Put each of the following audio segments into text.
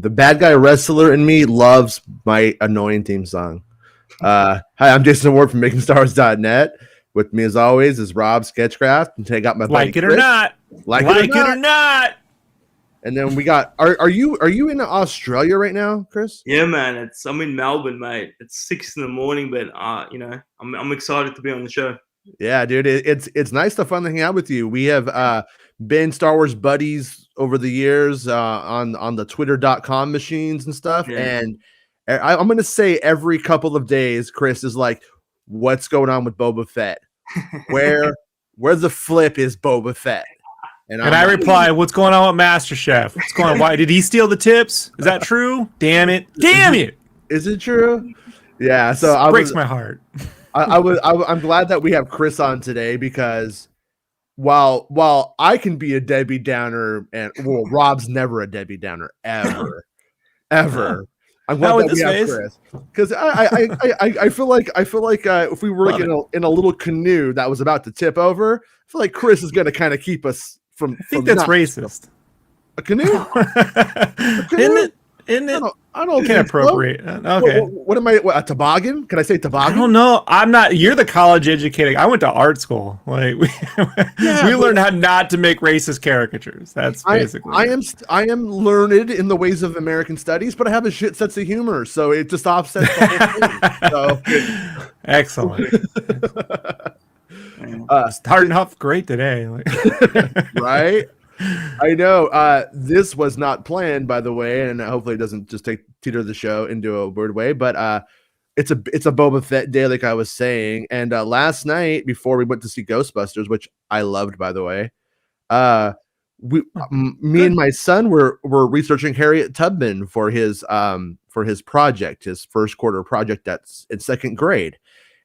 The bad guy wrestler in me loves my annoying theme song. Hi, I'm Jason Ward from MakingStarWars.net. With me, as always, is Rob Sketchcraft, and today I got my buddy Like it Chris. or not. Like it or not. And then we got. Are you in Australia right now, Chris? Yeah, man. I'm in Melbourne, mate. It's 6 a.m, but I'm excited to be on the show. Yeah, dude. It's nice to finally hang out with you. We have been Star Wars buddies over the years on the Twitter.com machines and stuff. Yeah. And I'm gonna say every couple of days, Chris is like, "What's going on with Boba Fett? Where the flip is Boba Fett?" And I reply, "What's going on with MasterChef? What's going on? Why did he steal the tips? Is that true? Damn it! Damn it! Is it true?" Yeah. So it breaks my heart. I'm glad that we have Chris on today because while I can be a Debbie Downer and Rob's never a Debbie Downer ever. I'm glad that we have Chris because I feel like if we were like in a little canoe that was about to tip over, I feel like Chris is going to kind of keep us from. I think that's racist. A canoe? Isn't it? I don't can't appropriate. Okay. What am I? A toboggan? Can I say toboggan? I don't know. I'm not. You're the college educated. I went to art school. Like we learned how not to make racist caricatures. That's basically. I am learned in the ways of American studies, but I have a shit sense of humor, so it just offsets the whole thing. So. Excellent. Starting off great today. Right? I know. This was not planned, by the way, and hopefully it doesn't just teeter the show into a weird way. But it's a Boba Fett day, like I was saying. And last night, before we went to see Ghostbusters, which I loved, by the way, me and my son were researching Harriet Tubman for his project, his first quarter project that's in second grade,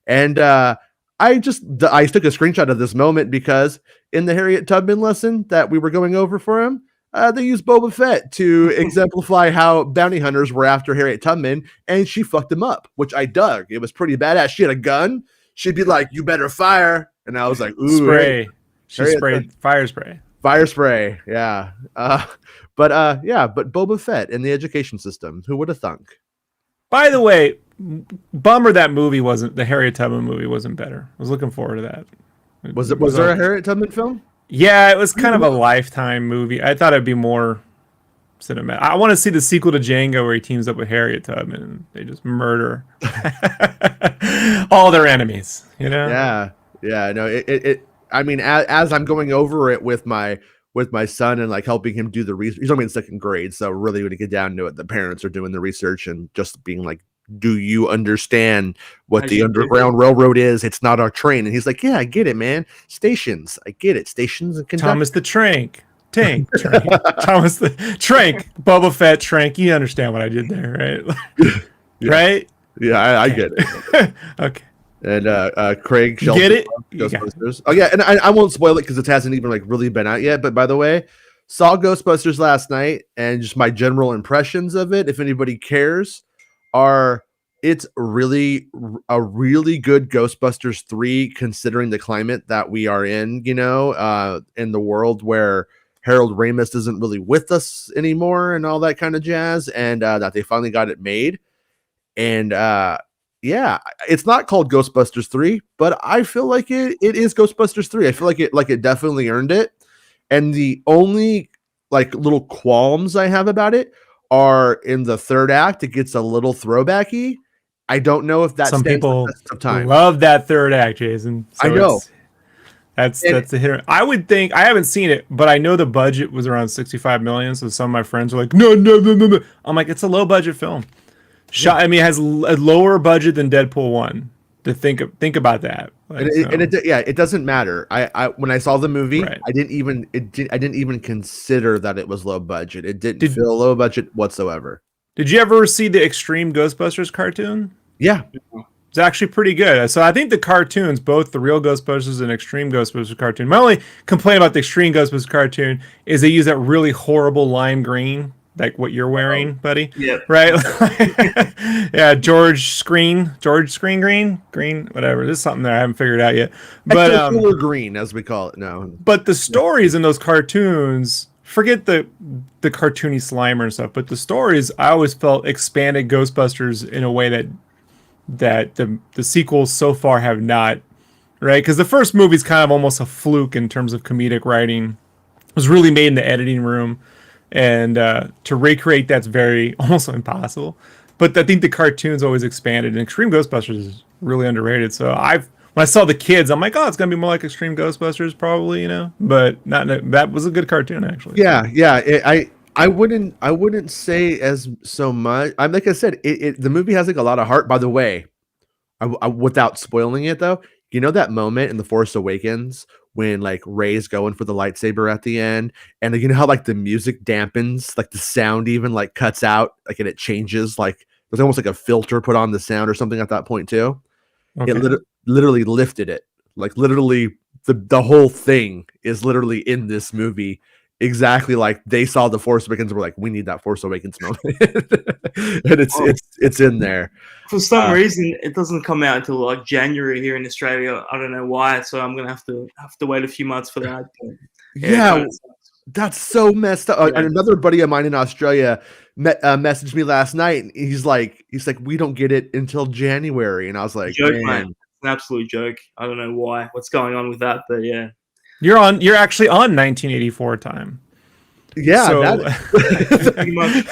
and I took a screenshot of this moment because in the Harriet Tubman lesson that we were going over for him, they used Boba Fett to exemplify how bounty hunters were after Harriet Tubman, and she fucked him up, which I dug. It was pretty badass. She had a gun. She'd be like, "You better fire," and I was like, "Ooh, spray." She sprayed fire spray. Fire spray, yeah. But Boba Fett in the education system. Who would have thunk? By the way, bummer that movie wasn't the Harriet Tubman movie wasn't better. I was looking forward to that. Was there a Harriet Tubman film? Yeah, it was kind of a Lifetime movie. I thought it'd be more cinematic. I want to see the sequel to Django where he teams up with Harriet Tubman and they just murder all their enemies. You know? Yeah. No, it. I mean, as I'm going over it with my son and like helping him do the research. He's only in second grade, so really when you get down to it, the parents are doing the research and just being like, "Do you understand what the Underground Railroad is? It's not our train." And he's like, "Yeah, I get it, man. Stations, I get it. Stations and conductors." Thomas the Trank. Thomas the Trank. Boba Fett Trank. You understand what I did there, right? Yeah. Right? Yeah, I get it. Okay. And Craig Shelton, get it? Ghostbusters. Oh yeah, and I won't spoil it because it hasn't even like really been out yet. But by the way, saw Ghostbusters last night, and just my general impressions of it, if anybody cares, it's really a really good Ghostbusters 3 considering the climate that we are in, in the world where Harold Ramis isn't really with us anymore and all that kind of jazz, and that they finally got it made. And yeah, it's not called Ghostbusters 3, but I feel like it is Ghostbusters 3. I feel like it definitely earned it. And the only like little qualms I have about it are in the third act. It gets a little throwbacky. I don't know if that's some people time. Love that third act, Jason. So I know that's a hit. I would think I haven't seen it, but I know the budget was around 65 million. So some of my friends are like, no. I'm like, it's a low budget film. I mean, it has a lower budget than Deadpool 1. To think about that. Like, it doesn't matter. I when I saw the movie, right. I didn't even consider that it was low budget. It didn't feel low budget whatsoever. Did you ever see the Extreme Ghostbusters cartoon? Yeah. It's actually pretty good. So I think the cartoons, both the real Ghostbusters and Extreme Ghostbusters cartoon, my only complaint about the Extreme Ghostbusters cartoon is they use that really horrible lime green, like what you're wearing, buddy. Yeah. Right? Yeah, George Screen Green, whatever. There's something there I haven't figured out yet. But cooler green, as we call it now. But the stories in those cartoons forget the cartoony Slimer and stuff, but the stories I always felt expanded Ghostbusters in a way that the sequels so far have not, right? Because the first movie is kind of almost a fluke in terms of comedic writing. It was really made in the editing room, and to recreate that's very almost impossible. But I think the cartoons always expanded, and Extreme Ghostbusters is really underrated. So when I saw the kids, I'm like, oh, it's gonna be more like Extreme Ghostbusters, probably, you know. But that was a good cartoon, actually. Yeah, yeah. I wouldn't say as so much. I'm like I said, the movie has like a lot of heart. By the way, without spoiling it though, you know that moment in The Force Awakens when like Rey's going for the lightsaber at the end, and like, you know how like the music dampens, like the sound even like cuts out, like and it changes, like there's almost like a filter put on the sound or something at that point too. Okay. It literally lifted it, like literally the whole thing is literally in this movie. Exactly, like they saw The Force Awakens and were like, we need that Force Awakens moment. And it's in there. For some reason, it doesn't come out until like January here in Australia. I don't know why, so I'm gonna have to wait a few months for that. Yeah, that's so messed up. Yeah. Another buddy of mine in Australia messaged me last night. And he's like, we don't get it until January, and I was like, Joke, man, mate. It's an absolute joke. I don't know why. What's going on with that? But yeah. You're actually on 1984 time. Yeah, so, pretty much.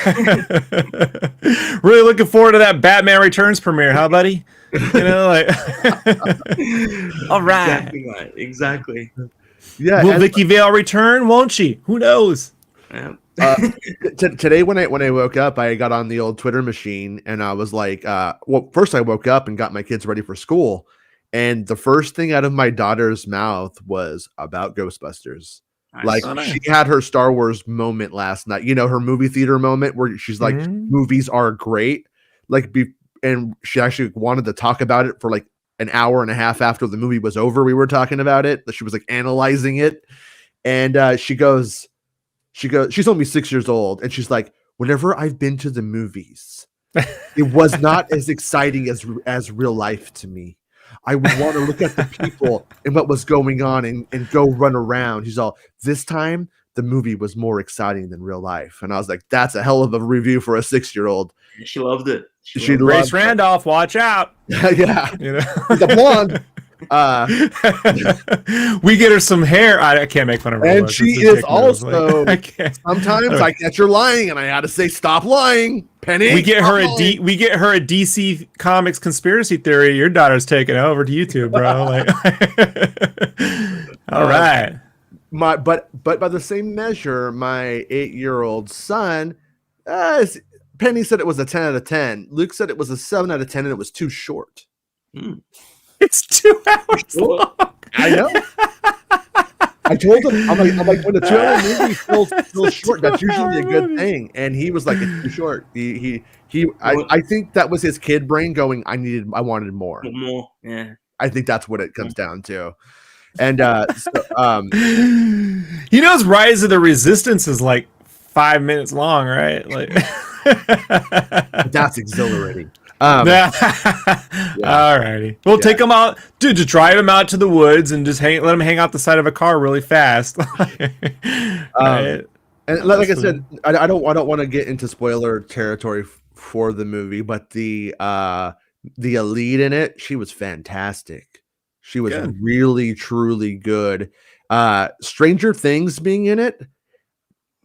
Really looking forward to that Batman Returns premiere, huh, buddy? You know, like, all right, exactly, mate. Exactly. Yeah, will Vicky Vale return? Won't she? Who knows? Yeah. Today when I woke up, I got on the old Twitter machine and I was like, well, first I woke up and got my kids ready for school, and the first thing out of my daughter's mouth was about Ghostbusters. Nice. Like she had her Star Wars moment last night, you know, her movie theater moment where she's like, movies are great. Like, and she actually wanted to talk about it for like an hour and a half after the movie was over. We were talking about it. She was like analyzing it. And she goes, she's only 6 years old. And she's like, whenever I've been to the movies, it was not as exciting as real life to me. I would want to look at the people and what was going on and go run around. He's all, this time the movie was more exciting than real life. And I was like, that's a hell of a review for a 6-year-old. She loved it. She loved Grace Randolph, watch out. Yeah. You know? The blonde. We get her some hair. I can't make fun of her. And she is also, sometimes I catch her lying and I had to say, stop lying, Penny. We get her a DC Comics conspiracy theory. Your daughter's taking over to YouTube, bro. Like, all right. But by the same measure, my 8-year-old son, Penny said it was a 10 out of 10. Luke said it was a 7 out of 10 and it was too short. It's 2 hours long. I know. I told him, I'm like, when a 2-hour movie feels short, that's usually a good thing. And he was like, it's too short. I think that was his kid brain going, I wanted more. More, yeah. I think that's what it comes down to. And you know, Rise of the Resistance is like 5 minutes long, right? Like, that's exhilarating. All righty. We'll take them out, dude. Just drive them out to the woods and just let them hang out the side of a car really fast. Right. And like I said, I don't want to get into spoiler territory for the movie, but the elite in it, she was fantastic. She was really, truly good. Stranger Things being in it,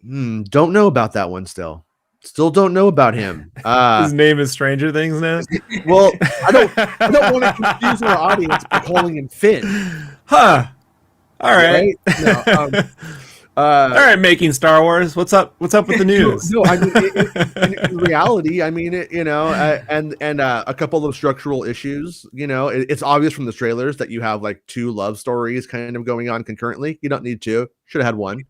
don't know about that one still. Still don't know about him. His name is Stranger Things now. Well, I don't want to confuse our audience by calling him Finn. Huh. All right. No, all right, Making Star Wars. What's up with the news? No, I mean, in reality, I mean, it, you know, and a couple of structural issues. You know, it's obvious from the trailers that you have like 2 love stories kind of going on concurrently. You don't need 2. Should have had 1.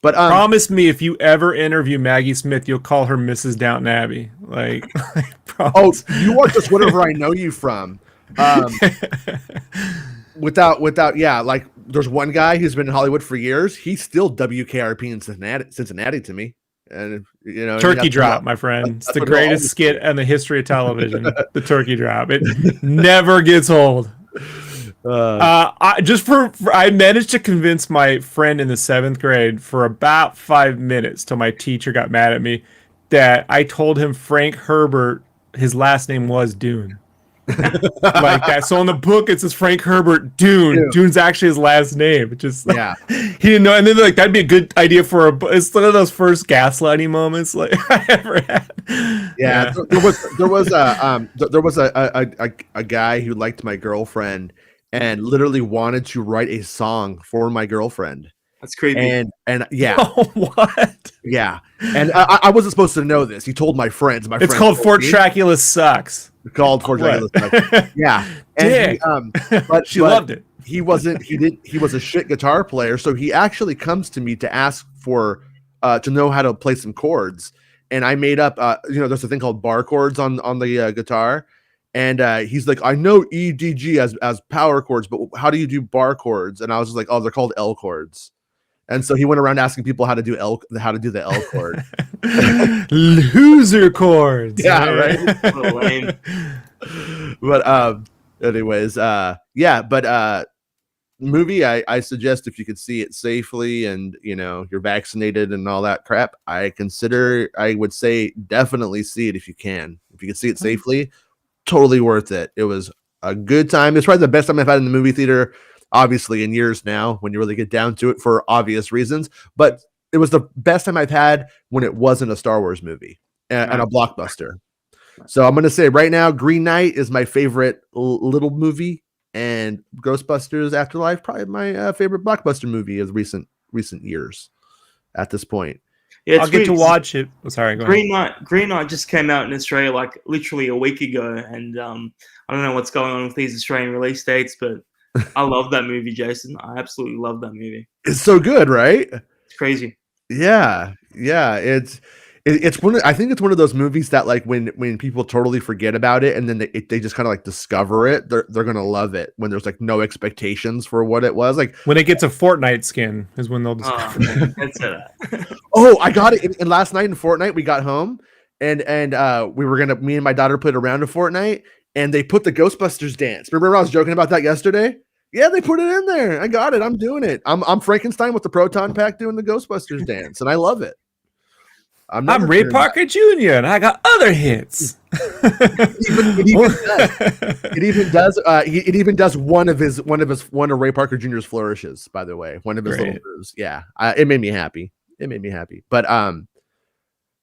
But promise me, if you ever interview Maggie Smith, you'll call her Mrs. Downton Abbey. Like, oh, you are just whatever I know you from. Without, yeah. Like, there's one guy who's been in Hollywood for years. He's still WKRP in Cincinnati to me. And you know, turkey drop, my friend. It's the greatest skit in the history of television. The turkey drop. It never gets old. I managed to convince my friend in the 7th grade for about 5 minutes till my teacher got mad at me that I told him Frank Herbert, his last name was Dune. Like that. So in the book it says Frank Herbert Dune. Dune's actually his last name. Just Yeah. He didn't know, and then like that'd be a good idea for it's one of those first gaslighting moments like I ever had. Yeah. There was a guy who liked my girlfriend and literally wanted to write a song for my girlfriend. That's creepy. And yeah. Oh, what? Yeah. And I wasn't supposed to know this. He told my friends. It's called Fort Tracula Sucks. Called Fort Tracula Sucks. Yeah. And but she loved it. He was a shit guitar player, so he actually comes to me to ask for to know how to play some chords. And I made up there's a thing called bar chords on the guitar. And he's like, I know E, D, G as power chords, but how do you do bar chords? And I was just like, oh, they're called L chords. And so he went around asking people how to do the L chord. Loser chords. Yeah, right. Lame. But anyways, movie I suggest if you could see it safely and you're vaccinated and all that crap, I would say definitely see it if you can. If you can see it safely, totally worth it. It was a good time. It's probably the best time I've had in the movie theater, obviously in years now, when you really get down to it for obvious reasons. But it was the best time I've had when it wasn't a Star Wars movie and a blockbuster. So I'm going to say right now, Green Knight is my favorite little movie, and Ghostbusters Afterlife probably my favorite blockbuster movie of recent years at this point. Yeah, I'll get to watch it. Oh, sorry, go ahead. Green Knight just came out in Australia like literally a week ago, and I don't know what's going on with these Australian release dates, but I love that movie, Jason. I absolutely love that movie. It's so good, right? It's crazy. Yeah. It's one. I think it's one of those movies that like when people totally forget about it and then they just kind of like discover it, they're gonna love it when there's like no expectations for what it was. Like when it gets a Fortnite skin is when they'll discover it. That's it. Oh, I got it. And last night in Fortnite, we got home and me and my daughter played around in Fortnite and they put the Ghostbusters dance. Remember I was joking about that yesterday? Yeah, they put it in there. I got it. I'm doing it. I'm Frankenstein with the proton pack doing the Ghostbusters dance, and I love it. I'm Ray Parker Jr. and I got other hits. It even does one of Ray Parker Jr.'s flourishes. By the way, one of his little moves. Yeah, it made me happy. But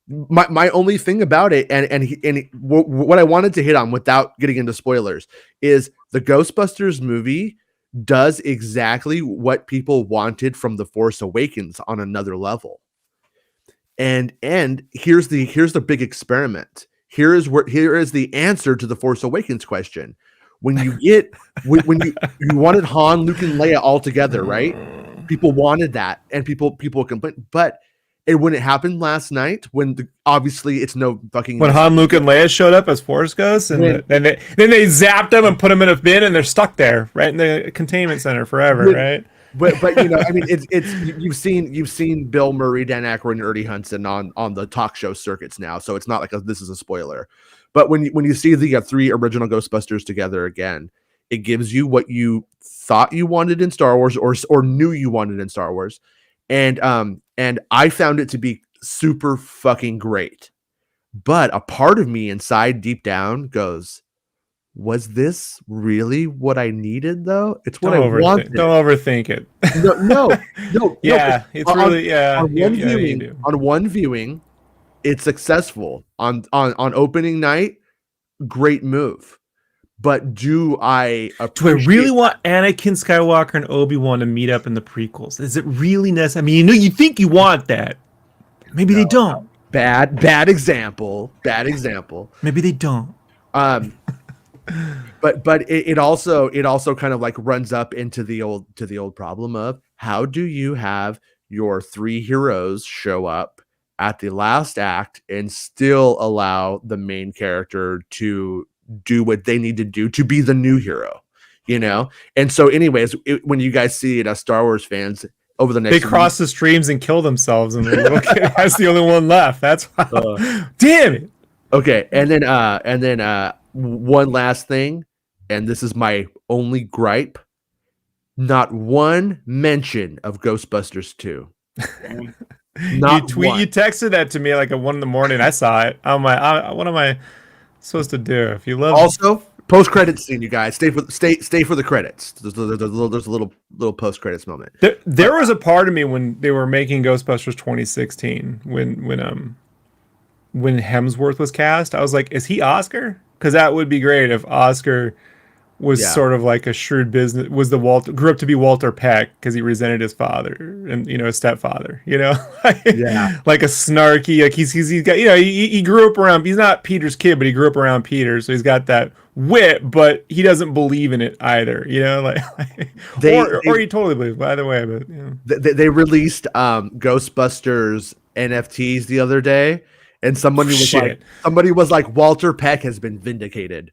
my only thing about it, and what I wanted to hit on without getting into spoilers is the Ghostbusters movie does exactly what people wanted from The Force Awakens on another level. And here's the big experiment. Here is the answer to the Force Awakens question. When you you wanted Han, Luke, and Leia all together, right? People wanted that, and people complained. But when it happened last night, obviously it's no fucking when Han, Luke, and Leia showed up as Force ghosts, and then they zapped them and put them in a bin, and they're stuck there, right in the containment center forever, right? But I mean, it's you've seen Bill Murray, Dan Aykroyd, and Ernie Hudson on the talk show circuits now, so it's not like this is a spoiler. But when you see the 3 original Ghostbusters together again, it gives you what you thought you wanted in Star Wars or knew you wanted in Star Wars, and I found it to be super fucking great. But a part of me inside, deep down, goes, was this really what I needed though? It's what I wanted. Don't overthink it. No. Yeah, it's really on one viewing, it's successful. On opening night, great move. But do I really want Anakin Skywalker and Obi-Wan to meet up in the prequels? Is it really necessary? I mean, you think you want that. Maybe they don't. Bad example. Maybe they don't. But it also kind of like runs up into the old problem of how do you have your 3 heroes show up at the last act and still allow the main character to do what they need to do to be the new hero, And so anyways, when you guys see it as Star Wars fans over the next they cross the streams and kill themselves and the little kid has the only one left. That's damn it. Okay, and then one last thing, and this is my only gripe Not one mention of Ghostbusters 2. Damn. Not one. You texted that to me like at 1 a.m. I saw it. I'm like, what am I supposed to do? If you love Also, post-credit scene, you guys. Stay for the credits. There's a little post-credits moment. There was a part of me when they were making Ghostbusters 2016 when Hemsworth was cast. I was like, is he Oscar? Because that would be great if Oscar was sort of like a shrewd business, grew up to be Walter Peck because he resented his father and his stepfather, like a snarky, like he's got, he grew up around, he's not Peter's kid, but he grew up around Peter, so he's got that wit, but he doesn't believe in it either, or he totally believes, by the way. But they released Ghostbusters NFTs the other day, and somebody was like, Walter Peck has been vindicated.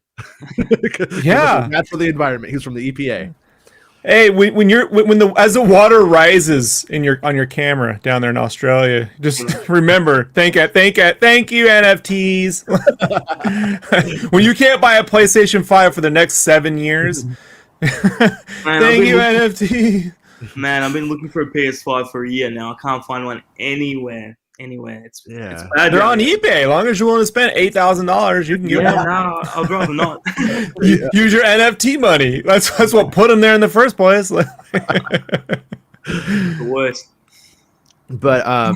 Yeah, that's for the environment. He's from the EPA. Hey, as the water rises on your camera down there in Australia, just remember, thank you NFTs. When you can't buy a PlayStation 5 for the next 7 years, thank you NFT. Man, I've been looking for a PS5 for a year now. I can't find one anywhere. It's bad. They're on eBay. As long as you want to spend $8,000, you can get them. No, I'd rather not. Use your NFT money. That's what put them there in the first place. The worst. But I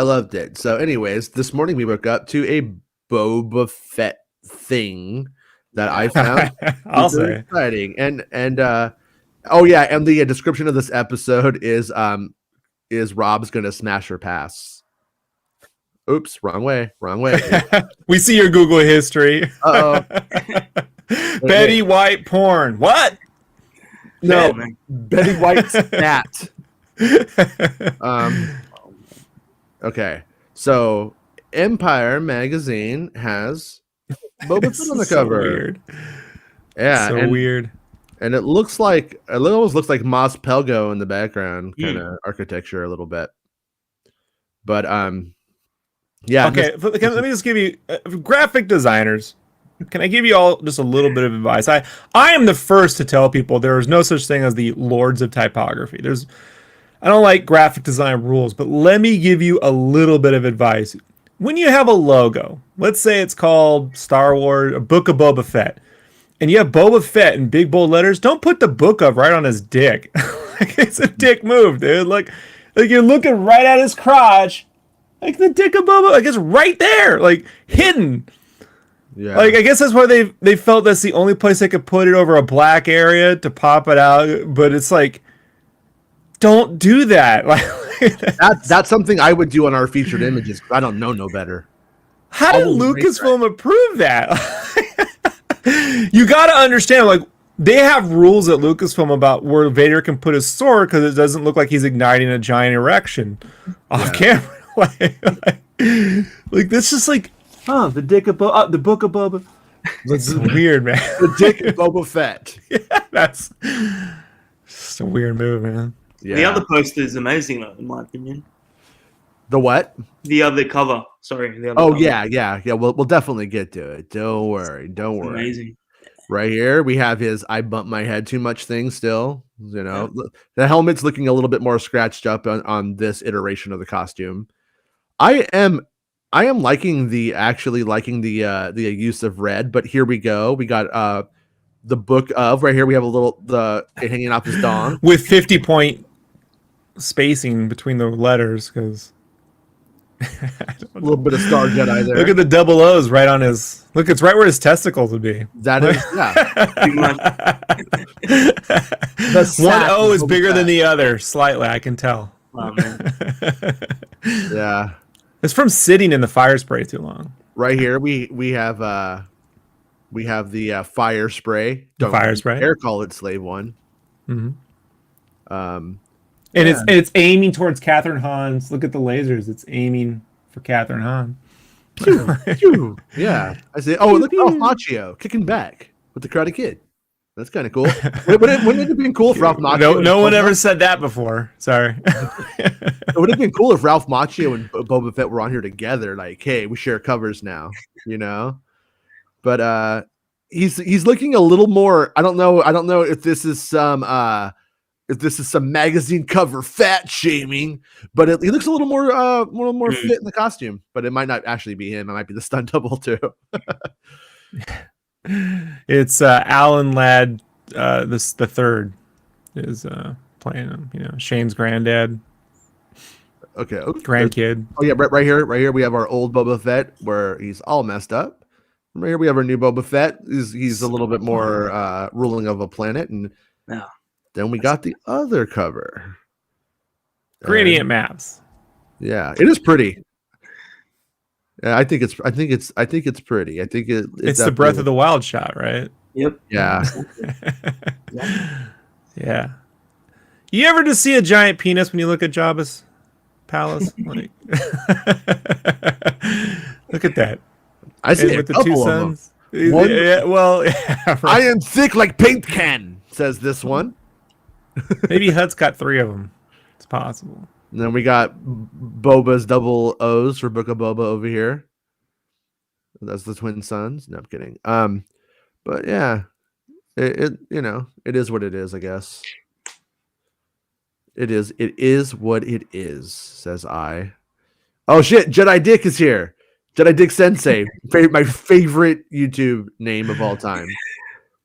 loved it. So, anyways, this morning we woke up to a Boba Fett thing that I found I'll say exciting. And the description of this episode is Rob's gonna smash her pass. Oops, wrong way. We see your Google history. Uh-oh. Betty White porn. What? No, Betty White's that. Okay, so Empire magazine has Boba Fett on the cover. Weird. Yeah, so weird. And it almost looks like Mos Pelgo in the background, kind of architecture a little bit. But yeah. Okay, let me just give you graphic designers. Can I give you all just a little bit of advice? I am the first to tell people there is no such thing as the lords of typography. I don't like graphic design rules, but let me give you a little bit of advice. When you have a logo, let's say it's called Star Wars, a Book of Boba Fett, and you have Boba Fett in big bold letters, don't put the book of right on his dick. It's a dick move, dude. Like you're looking right at his crotch, like the dick of Boba, like it's right there, like hidden. Yeah. Like I guess that's why they felt that's the only place they could put it over a black area to pop it out. But it's like, don't do that. Like that's something I would do on our featured images. I don't know no better. How did Lucasfilm approve that? You got to understand, like, they have rules at Lucasfilm about where Vader can put his sword because it doesn't look like he's igniting a giant erection off camera. Like this is like, the dick of the Book of Boba. That's weird, man. The dick of Boba Fett. Yeah, that's just a weird move, man. Yeah. The other poster is amazing, though, in my opinion. The what? The other cover. Sorry. The other cover. Yeah. We'll definitely get to it. Don't worry. Amazing. Right here, we have his "I bumped my head too much" thing. Still, the helmet's looking a little bit more scratched up on this iteration of the costume. I am liking the use of red. But here we go. We got the Book of right here. We have it hanging off his dong with 50-point spacing between the letters because. A little bit of Star Jedi there. Look at the double O's right on his. Look, it's right where his testicles would be. That is, yeah. One O is bigger than the other, slightly. I can tell. Oh, man. Yeah, it's from sitting in the fire spray too long. Right here, we have the fire spray. Fire spray. Dare call it Slave One. Mm-hmm. And it's aiming towards Catherine Hahn's. Look at the lasers. It's aiming for Catherine Hahn. Yeah. I say, look at Ralph Macchio kicking back with the Karate Kid. That's kind of cool. Wouldn't it have been cool if Ralph Macchio... No one ever said that before. Sorry. It would have been cool if Ralph Macchio and Boba Fett were on here together. Like, hey, we share covers now, But, he's looking a little more. I don't know if this is some magazine cover fat shaming, but he looks a little more fit in the costume. But it might not actually be him. It might be the stunt double too. It's Alan Ladd, the third is playing him. You know, Shane's granddad. Okay, grandkid. Oh yeah, right here we have our old Boba Fett where he's all messed up. Right here we have our new Boba Fett. He's a little bit more ruling of a planet, and then we got the other cover. Gradient maps. Yeah, it is pretty. Yeah, I think it's pretty. I think it's the Breath of the Wild shot, right? Yep. Yeah. Yeah. You ever just see a giant penis when you look at Jabba's palace? Like, look at that. I see with the two sons. One, yeah, well, yeah, right. I am thick like paint can, says this one. Maybe Hut's got 3 of them. It's possible. And then we got Boba's double O's for Book of Boba over here. That's the twin sons. No, I'm kidding. But yeah, it is what it is, I guess. It is what it is, says I. Oh shit, Jedi Dick is here. Jedi Dick Sensei, my favorite YouTube name of all time.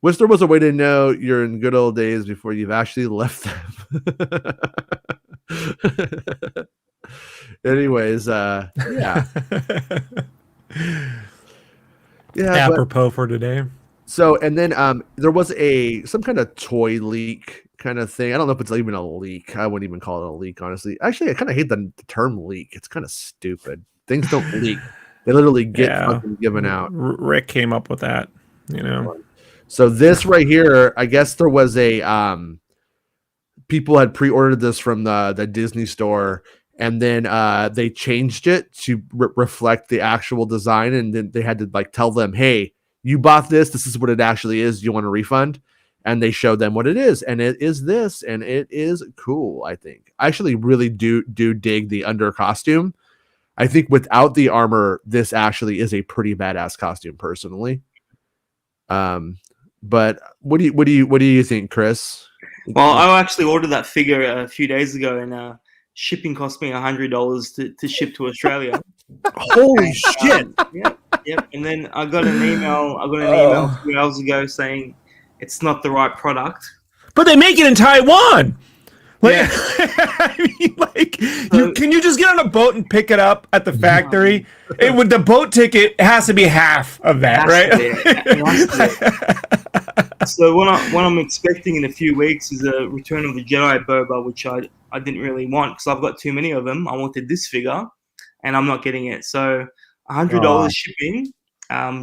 Wish there was a way to know you're in good old days before you've actually left them. Anyways, yeah. Yeah. Apropos for today. So, and then there was some kind of toy leak kind of thing. I don't know if it's even a leak. I wouldn't even call it a leak, honestly. Actually, I kind of hate the term leak. It's kind of stupid. Things don't leak. They literally get fucking given out. Rick came up with that, you know. So this right here, I guess there was a people had pre-ordered this from the Disney store, and then they changed it to reflect the actual design, and then they had to like tell them, hey, you bought this is what it actually is, you want a refund? And they showed them what it is, and it is this, and it is cool. I think I actually really do dig the under costume. I think without the armor, this actually is a pretty badass costume personally. But what do you think, Chris? Well, I actually ordered that figure a few days ago, and shipping cost me $100 to ship to Australia. Holy shit! Yep. And then I got an email. A few hours ago saying it's not the right product. But they make it in Taiwan. Like, I mean, like, can you just get on a boat and pick it up at the factory? With the boat ticket, it has to be half of that, right? So what I'm expecting in a few weeks is a Return of the Jedi Boba, which I didn't really want because I've got too many of them. I wanted this figure, and I'm not getting it. So $100 shipping,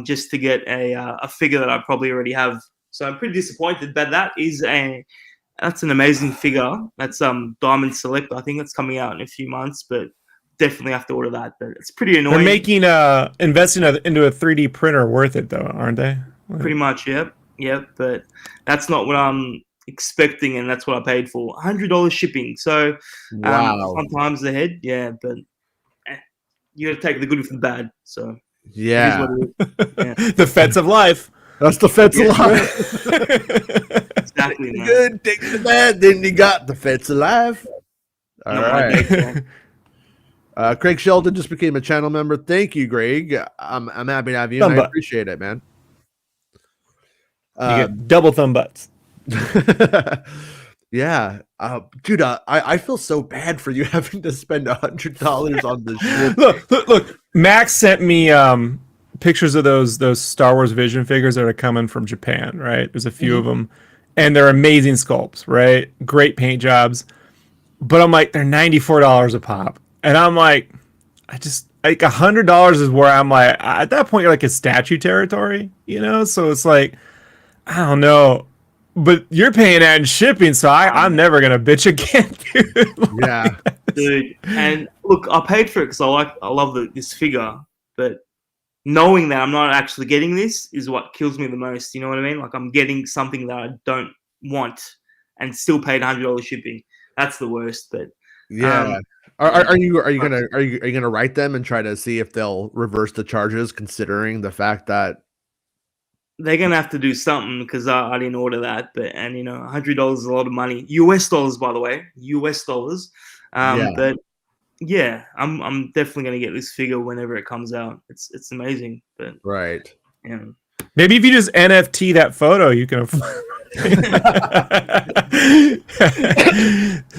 just to get a figure that I probably already have. So I'm pretty disappointed. But that's an amazing figure. That's Diamond Select. I think that's coming out in a few months, but definitely have to order that. But it's pretty annoying. They're making investing into a 3D printer worth it, though, aren't they? Pretty much, yep. But that's not what I'm expecting, and that's what I paid for. $100 shipping. So sometimes ahead, but you got to take the good with the bad. So yeah, the Feds of life. That's the Feds of life. Exactly, man. Good, take the bad, then you got the Feds alive. All right. Craig Sheldon just became a channel member. Thank you, Greg. I'm happy to have you. And I appreciate it, man. You get double thumb butts. Yeah, dude. I feel so bad for you having to spend $100 on this shit. Look. Max sent me pictures of those Star Wars Vision figures that are coming from Japan. Right, there's a few of them, and they're amazing sculpts. Right, great paint jobs. But I'm like, they're $94 a pop, and I'm like, like $100 is where I'm like, at that point you're like in statue territory, you know. So it's like, I don't know. But you're paying that in shipping, so I'm never gonna bitch again, dude. Yeah, dude. And look, I paid for it because I love this figure, but knowing that I'm not actually getting this is what kills me the most. You know what I mean? Like I'm getting something that I don't want and still paid $100 shipping. That's the worst. But yeah. Are you gonna write them and try to see if they'll reverse the charges, considering the fact that they're gonna have to do something because I didn't order that. But $100 is a lot of money, US dollars, by the way, US dollars. Yeah. But yeah, I'm definitely gonna get this figure whenever it comes out. It's amazing, but Right. yeah. Maybe if you just NFT that photo, you can.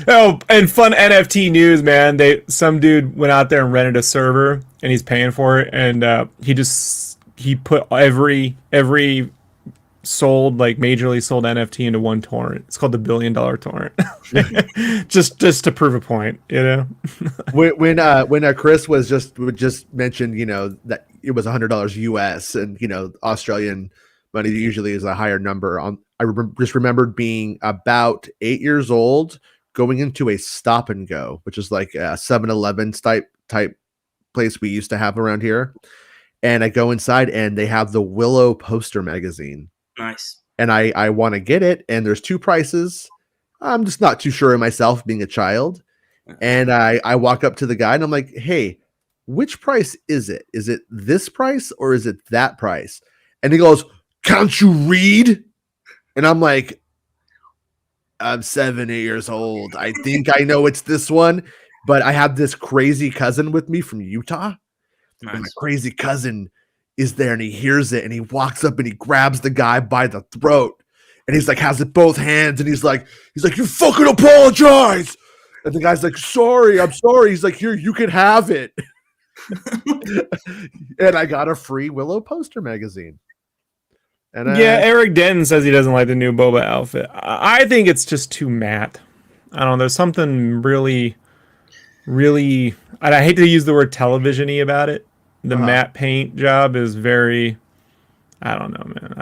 Oh, and fun NFT news, man. Some dude went out there and rented a server, and he's paying for it, and he put every sold, like majorly sold NFT into one torrent. It's called the $1 billion torrent. just to prove a point, when Chris was just mentioned, that it was $100 US, and Australian money usually is a higher number. Just remembered being about 8 years old, going into a Stop and Go, which is like a 7-Eleven type place we used to have around here. And I go inside and they have the Willow poster magazine. Nice. And I want to get it. And there's two prices. I'm just not too sure of myself being a child. And I walk up to the guy and I'm like, hey, which price is it? Is it this price or is it that price? And he goes, can't you read? And I'm like, I'm 7, 8 years old. I think I know it's this one. But I have this crazy cousin with me from Utah. Nice. And my crazy cousin is there and he hears it and he walks up and he grabs the guy by the throat and he's like, has it both hands. And he's like, you fucking apologize. And the guy's like, sorry, I'm sorry. He's like, here, you can have it. And I got a free Willow poster magazine. And yeah, Eric Denton says he doesn't like the new Boba outfit. I think it's just too matte. I don't know. There's something really, really, and I hate to use the word television-y about it. The matte paint job is very, I don't know, man.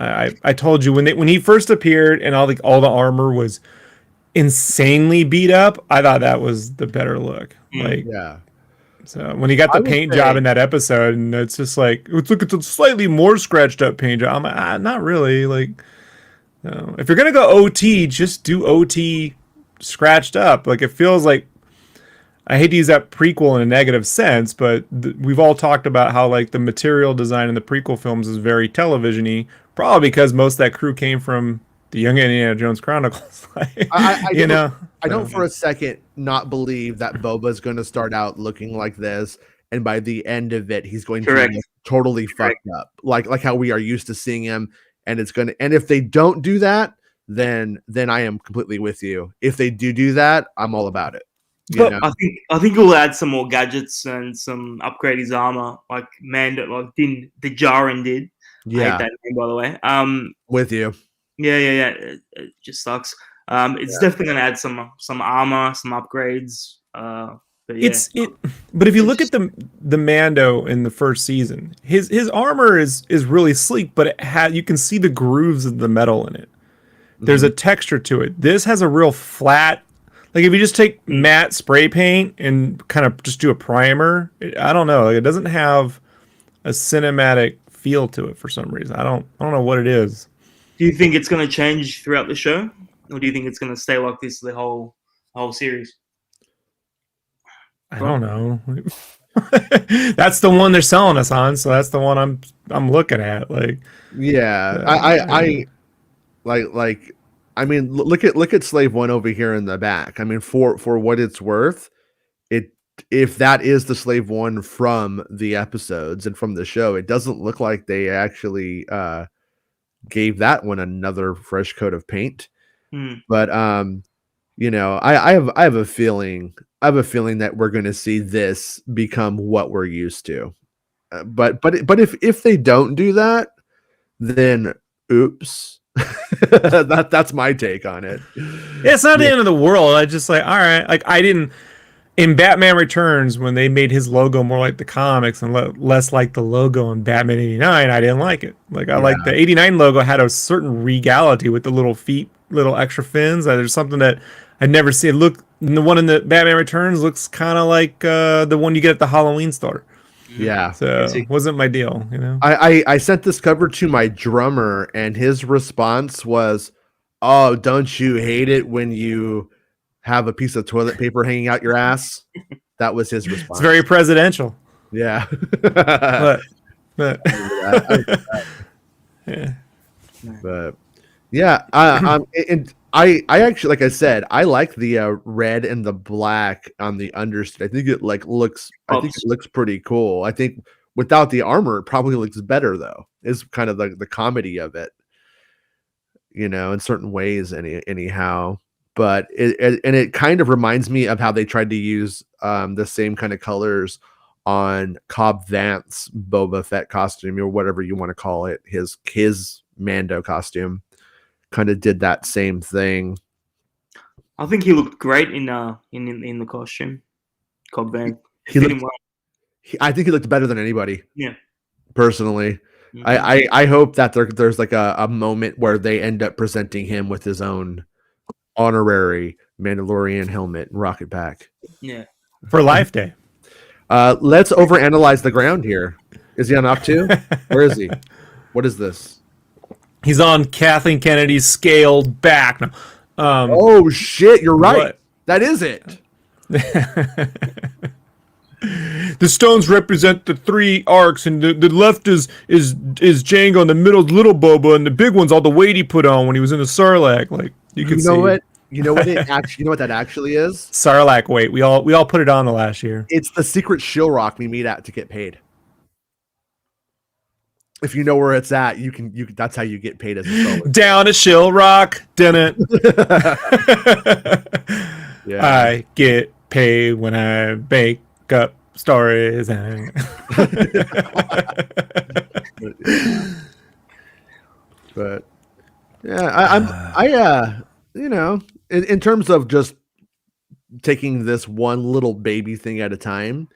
I told you when he first appeared and all the armor was insanely beat up, I thought that was the better look. Like, yeah. So when he got the paint job in that episode, and it's just like, it's a slightly more scratched up paint job. I'm like, not really. Like, no. If you're gonna go OT, just do OT scratched up. Like, it feels like, I hate to use that prequel in a negative sense, but we've all talked about how like the material design in the prequel films is very television-y, probably because most of that crew came from the Young Indiana Jones Chronicles. I don't for a second not believe that Boba's going to start out looking like this, and by the end of it, he's going to be totally fucked up, like how we are used to seeing him. And it's going to, and if they don't do that, then I am completely with you. If they do that, I'm all about it. But I think we'll add some more gadgets and some upgrade his armor, like the Djarin did. Yeah, I hate that name, by the way. With you. Yeah. It just sucks. It's definitely gonna add some armor, some upgrades. But yeah. But if you look at the Mando in the first season, his armor is really sleek, but you can see the grooves of the metal in it. There's a texture to it. This has a real flat. Like, if you just take matte spray paint and kind of just do a primer, I don't know. Like, it doesn't have a cinematic feel to it for some reason. I don't know what it is. Do you think it's going to change throughout the show, or do you think it's going to stay like this the whole series? I don't know. That's the one they're selling us on, so that's the one I'm looking at. Like, yeah, I mean, look at Slave One over here in the back. I mean, for what it's worth, if that is the Slave One from the episodes and from the show, it doesn't look like they actually gave that one another fresh coat of paint. But I have a feeling that we're going to see this become what we're used to. But if they don't do that, then oops. That's my take on it. Yeah, it's not the end of the world. I just like, all right, like I didn't in Batman Returns when they made his logo more like the comics and less like the logo in Batman '89. I didn't like it. Like I like the '89 logo had a certain regality with the little feet, little extra fins. There's something that I'd never seen. Look, the one in the Batman Returns looks kind of like the one you get at the Halloween store. Yeah, so it wasn't my deal, I sent this cover to my drummer and his response was, oh, don't you hate it when you have a piece of toilet paper hanging out your ass? That was his response. It's very presidential. Yeah. but yeah. But yeah, I actually, like I said, I like the red and the black on the understudy. I think it looks pretty cool. I think without the armor, it probably looks better though. Is kind of the comedy of it, in certain ways, anyhow. But it kind of reminds me of how they tried to use the same kind of colors on Cobb Vanth's Boba Fett costume, or whatever you want to call it, his Mando costume. Kind of did that same thing. I think he looked great in the costume. Cobb Vanth. I think he looked better than anybody. Yeah. Personally. Mm-hmm. I hope that there's like a moment where they end up presenting him with his own honorary Mandalorian helmet and rocket pack. Yeah. For Life Day. Let's overanalyze the ground here. Is he on Octu? Where is he? What is this? He's on Kathleen Kennedy's scaled back. Oh shit! You're right. What? That is it. The stones represent the 3 arcs, and the left is Jango, and the middle is Little Boba, and the big one's all the weight he put on when he was in the Sarlacc. Like you can see. What? You know what that actually is? Sarlacc weight. We all put it on the last year. It's the secret shill rock we meet at to get paid. If you know where it's at, you can. That's how you get paid as a seller. Down at Shill Rock, didn't Yeah. I get paid when I make up stories. But yeah, in terms of just taking this one little baby thing at a time,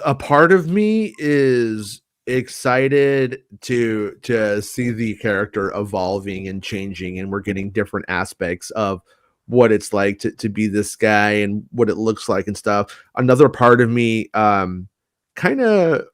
a part of me is excited to see the character evolving and changing, and we're getting different aspects of what it's like to be this guy and what it looks like and stuff. Another part of me kind of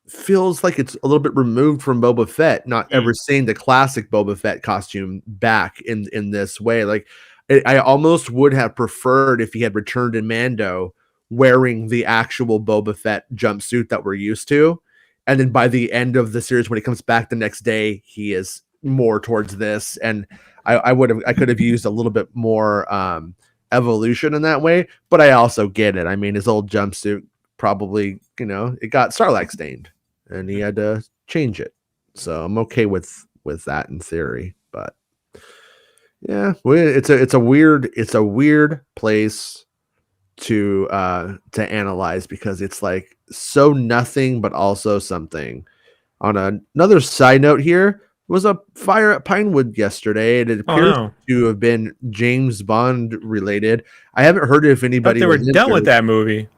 feels like it's a little bit removed from Boba Fett, not ever seeing the classic Boba Fett costume back in this way. Like I almost would have preferred if he had returned in Mando wearing the actual Boba Fett jumpsuit that we're used to. And then by the end of the series, when he comes back the next day, he is more towards this. And I could have used a little bit more evolution in that way. But I also get it. I mean, his old jumpsuit probably, it got Sarlacc stained, and he had to change it. So I'm okay with that in theory. But yeah, it's a weird place to analyze, because it's like so nothing but also something. On another side note, here was a fire at Pinewood yesterday, and it appears to have been James Bond related. I haven't heard if anybody they were done with that movie.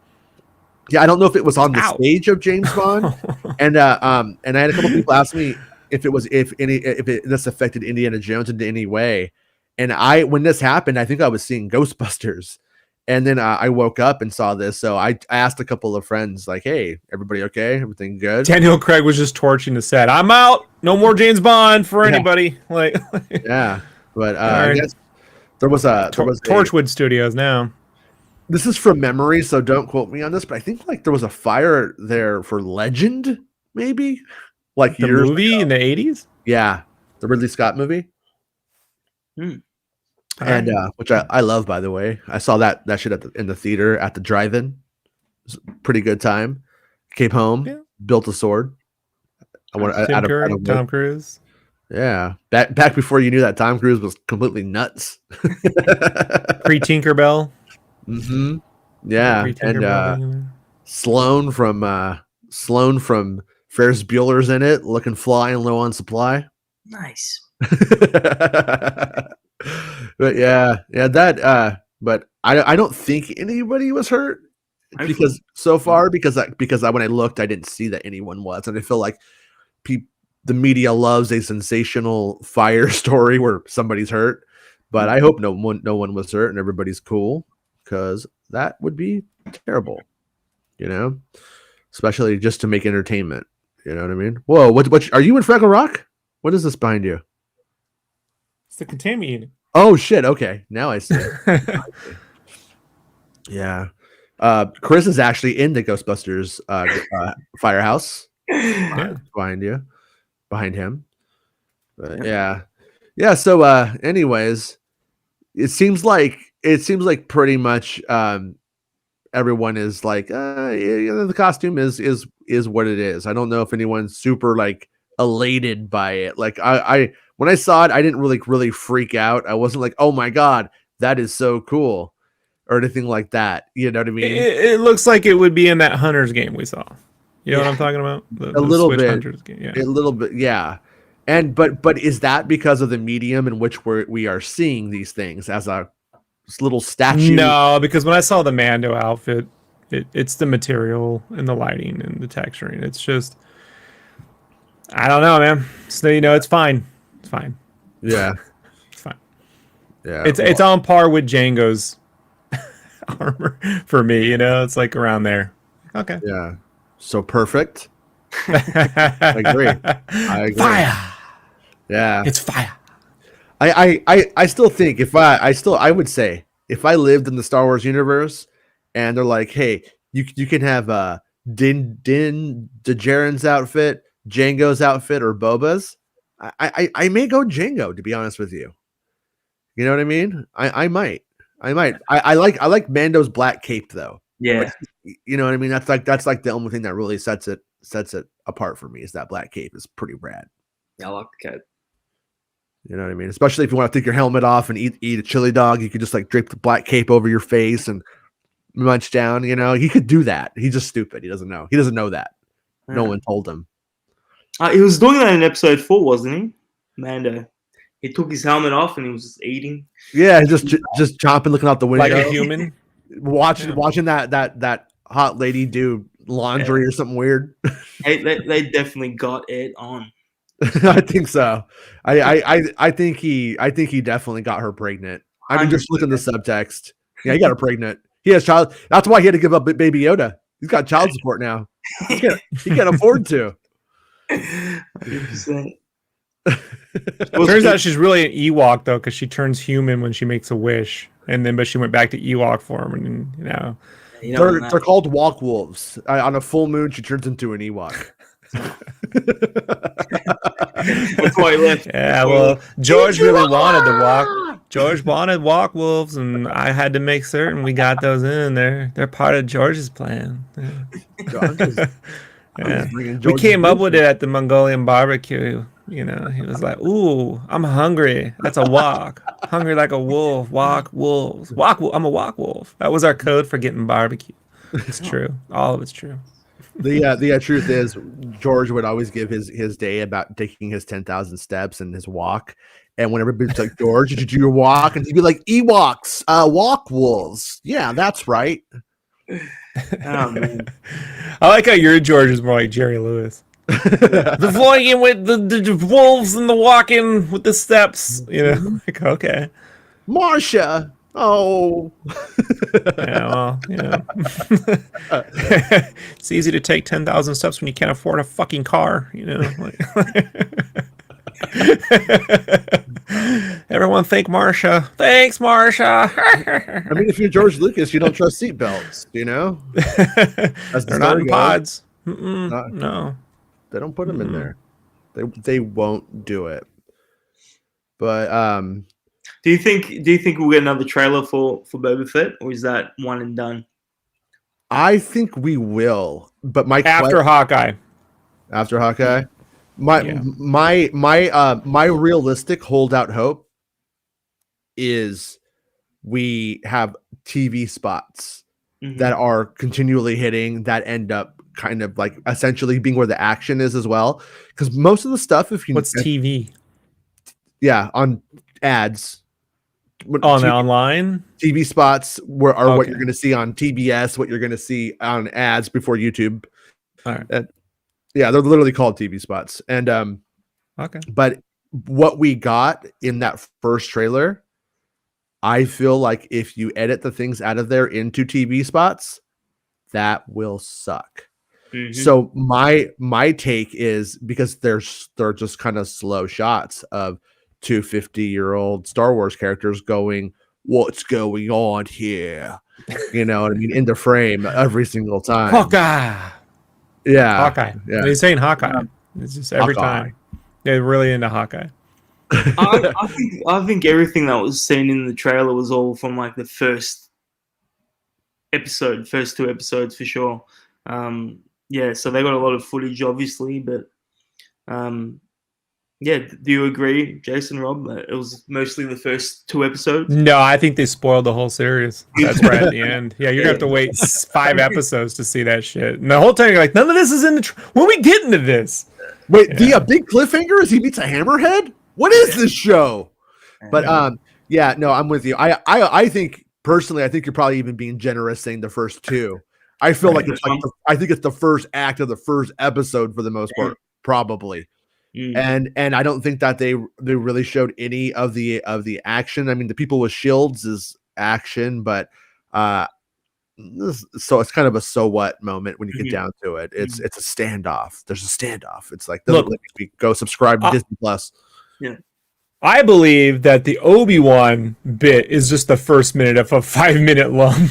Yeah, I don't know if it was on the stage of James Bond, and I had a couple people ask me if this affected Indiana Jones in any way. And when this happened, I think I was seeing Ghostbusters. And then I woke up and saw this. So I asked a couple of friends, like, hey, everybody okay? Everything good? Daniel Craig was just torching the set. I'm out. No more James Bond for anybody. Like, yeah. But I guess there was Torchwood Studios now. This is from memory, so don't quote me on this, but I think like there was a fire there for Legend, maybe? Like the movie ago. In the 80s? Yeah. The Ridley Scott movie. And which I love, by the way. I saw that shit in the theater at the drive-in. It was a pretty good time. Came home, built a sword. Tom Cruise. Yeah, back before you knew that Tom Cruise was completely nuts. Pre-Tinkerbell. Mm-hmm. Yeah, and Sloane from Ferris Bueller's in it, looking fly and low on supply. Nice. But that but I don't think anybody was hurt because when I looked, I didn't see that anyone was, and I feel like the media loves a sensational fire story where somebody's hurt, but I hope no one was hurt and everybody's cool, because that would be terrible, especially just to make entertainment. You know what I mean? Whoa, what are you in Fraggle Rock? What is this behind you? It's the containment unit. Oh shit! Okay, now I see. Yeah, Chris is actually in the Ghostbusters firehouse. Behind him. Yeah. So, anyways, it seems like pretty much everyone is like, the costume is what it is. I don't know if anyone's super like elated by it. Like I when I saw it, I didn't really freak out. I wasn't like, oh my god, that is so cool, or anything like that. You know what I mean? It looks like it would be in that Hunters game we saw. You know what I'm talking about? A little Switch bit. Hunters game. Yeah. A little bit, yeah. And but is that because of the medium in which we are seeing these things as a little statue? No, because when I saw the Mando outfit, it's the material and the lighting and the texturing. It's just, I don't know, man. So it's fine. It's fine. Yeah, it's fine. Yeah, it's on par with Django's armor for me. It's like around there. Okay. Yeah. So perfect. I agree. Fire. Yeah. It's fire. I still think I would say if I lived in the Star Wars universe and they're like, hey, you can have Din Djarin's outfit, Django's outfit, or Boba's, I may go Django, to be honest with you. You know what I mean? I might. I like Mando's black cape though. Yeah. But, you know what I mean? That's like the only thing that really sets it apart for me is that black cape is pretty rad. I like the cape. You know what I mean? Especially if you want to take your helmet off and eat a chili dog, you could just like drape the black cape over your face and munch down. He could do that. He's just stupid. He doesn't know. He doesn't know that. Yeah. No one told him. He was doing that in episode 4, wasn't he? Mando. He took his helmet off and he was just eating. Yeah, just chomping, looking out the window like a human. Watching that hot lady do laundry or something weird. They definitely got it on. I think so. I think he definitely got her pregnant. I mean, just look at the subtext. Yeah, he got her pregnant. He has child. That's why he had to give up Baby Yoda. He's got child support now. He can't afford to. 100%. Turns out she's really an Ewok though, because she turns human when she makes a wish, but she went back to Ewok form, and they're called walk wolves. On a full moon, she turns into an Ewok. That's why he left. Yeah, well, George really wanted the walk. George wanted walk wolves, and I had to make certain we got those in. They're part of George's plan. Yeah. We came up with it at the Mongolian barbecue. He was like, "Ooh, I'm hungry. That's a walk. Hungry like a wolf. Walk wolves. I'm a walk wolf." That was our code for getting barbecue. It's true. All of it's true. The truth is, George would always give his day about taking his 10,000 steps and his walk. And when everybody's like, "George, did you do your walk?" And he'd be like, "Ewoks, walk wolves. Yeah, that's right." Oh man, I like how your George is more like Jerry Lewis. The flying with the wolves and the walking with the steps. Like, okay. Marsha. Oh. Yeah, well, it's easy to take 10,000 steps when you can't afford a fucking car. Everyone thank Marsha. Thanks, Marsha. I mean, if you're George Lucas, you don't trust seatbelts. They're not in pods. No, they don't put them in there. They won't do it. But do you think we'll get another trailer for Boba Fett, or is that one and done? I think we will. But after Hawkeye. After Hawkeye. My realistic holdout hope is we have TV spots that are continually hitting that end up kind of like essentially being where the action is as well. Because most of the stuff, what's TV? Yeah, on ads. Online TV spots are what you're going to see on TBS, what you're going to see on ads before YouTube. All right. Yeah, they're literally called TV spots. And okay. But what we got in that first trailer, I feel like if you edit the things out of there into TV spots, that will suck. So my take is, because they're just kind of slow shots of 250-year-old Star Wars characters going, "What's going on here?" You know what I mean? Into frame every single time. Hawkeye. Yeah. Hawkeye. Yeah. He's saying Hawkeye. It's just every time. They're really into Hawkeye. I think everything that was seen in the trailer was all from like the first two episodes for sure. Yeah, so they got a lot of footage, obviously, but yeah, do you agree, Jason, Rob, that it was mostly the first 2 episodes? No, I think they spoiled the whole series. That's right at the end. Yeah, you're gonna have to wait 5 episodes to see that shit. And the whole time you're like, none of this is in the. When we get into this? Wait, the big cliffhanger is he meets a hammerhead? What is this show? But yeah, no, I'm with you. I think personally, I think you're probably even being generous saying the first 2. I feel like it's like I think it's the first act of the first episode for the most part, probably. And I don't think that they really showed any of the action. I mean, the people with shields is action, but so it's kind of a so what moment when you get down to it. It's a standoff. There's a standoff. It's like, look, go subscribe to Disney Plus. Yeah. I believe that the Obi-Wan bit is just the first minute of a 5-minute long,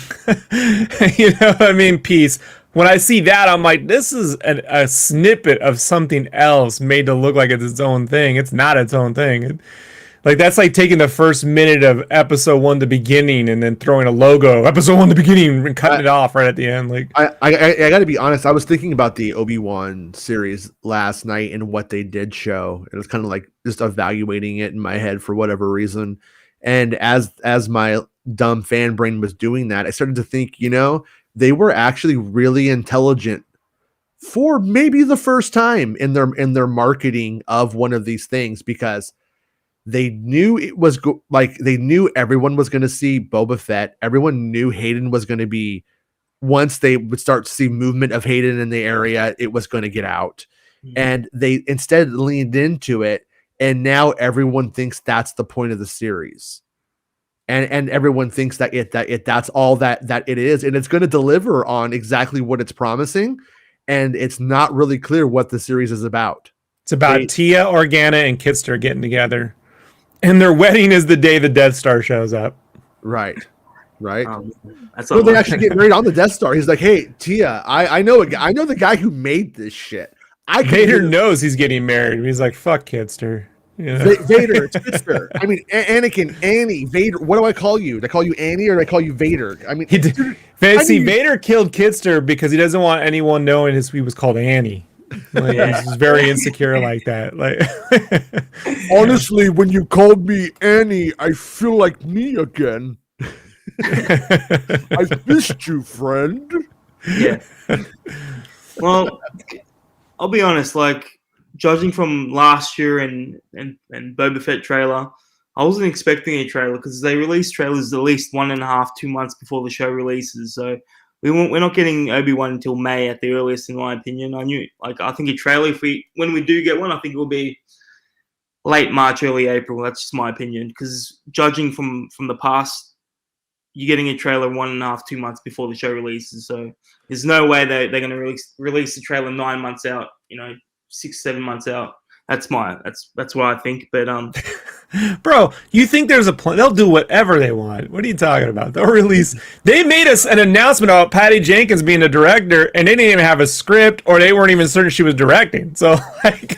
piece. When I see that, I'm like, this is a snippet of something else made to look like it's its own thing. It's not its own thing. Like, that's like taking the first minute of episode 1, the beginning, and then throwing a logo, episode 1, the beginning, and cutting it off right at the end. Like, I got to be honest. I was thinking about the Obi-Wan series last night and what they did show. It was kind of like just evaluating it in my head for whatever reason. And as my dumb fan brain was doing that, I started to think, they were actually really intelligent for maybe the first time in their marketing of one of these things, because they knew it was they knew everyone was going to see Boba Fett. Everyone knew Hayden was going to be, once they would start to see movement of Hayden in the area, it was going to get out. And they instead leaned into it. And now everyone thinks that's the point of the series. And everyone thinks that that's all that it is. And it's going to deliver on exactly what it's promising. And it's not really clear what the series is about. It's about Tia, Organa, and Kitster getting together. And their wedding is the day the Death Star shows up. Right. Well, they actually get married on the Death Star. He's like, "Hey, Tia, I know the guy who made this shit." Vader knows he's getting married. He's like, "Fuck Kitster." Yeah. Vader, it's Kitster. I mean, Anakin, Annie, Vader. What do I call you? Do I call you Annie or do I call you Vader? I mean, Vader killed Kitster because he doesn't want anyone knowing he was called Annie. Like, he's very insecure like that. Like, honestly, when you called me Annie, I feel like me again. I missed you, friend. Yeah. Well, I'll be honest. Like, judging from last year and Boba Fett trailer, I wasn't expecting a trailer because they release trailers at least 1.5, 2 months before the show releases. So we're not getting Obi-Wan until May at the earliest, in my opinion. I think a trailer, when we do get one, I think it will be late March, early April. That's just my opinion. Because judging from the past, you're getting a trailer 1.5, 2 months before the show releases. So there's no way they're going to release the trailer 9 months out. 6, 7 months out. That's what I think. But bro, you think there's a plan? They'll do whatever they want. What are you talking about? They'll release. They made us an announcement about Patty Jenkins being a director, and they didn't even have a script, or they weren't even certain she was directing. So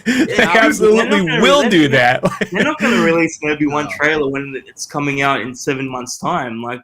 they absolutely will do that. They're not going to release an Obi-Wan trailer when it's coming out in 7 months' time. Like,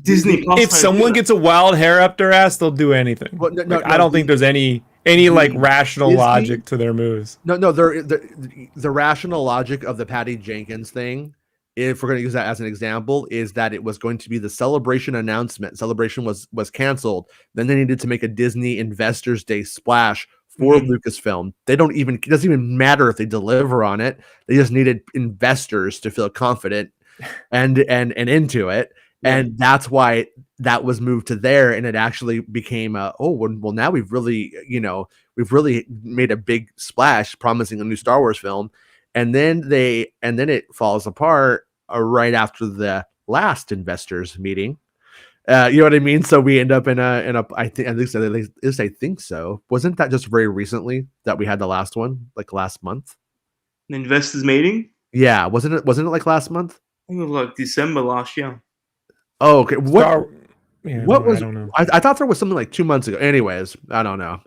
Disney Plus. If someone gets a wild hair up their ass, they'll do anything. Well, I don't think there's any like rational logic to their moves. No, the rational logic of the Patty Jenkins thing, if we're going to use that as an example, is that it was going to be the Celebration announcement. Celebration was canceled. Then they needed to make a Disney Investors Day splash for Lucasfilm. It doesn't even matter if they deliver on it. They just needed investors to feel confident and into it. And that's why that was moved to there, and it actually became well, now we've really made a big splash promising a new Star Wars film, and then it falls apart right after the last investors meeting. You know what I mean? So we end up in a I think so. Wasn't that just very recently that we had the last one, like last month? An investors meeting? Yeah, wasn't it like last month? I think it was like December last year. Oh, okay. What was? I don't know. I thought there was something like 2 months ago. Anyways, I don't know.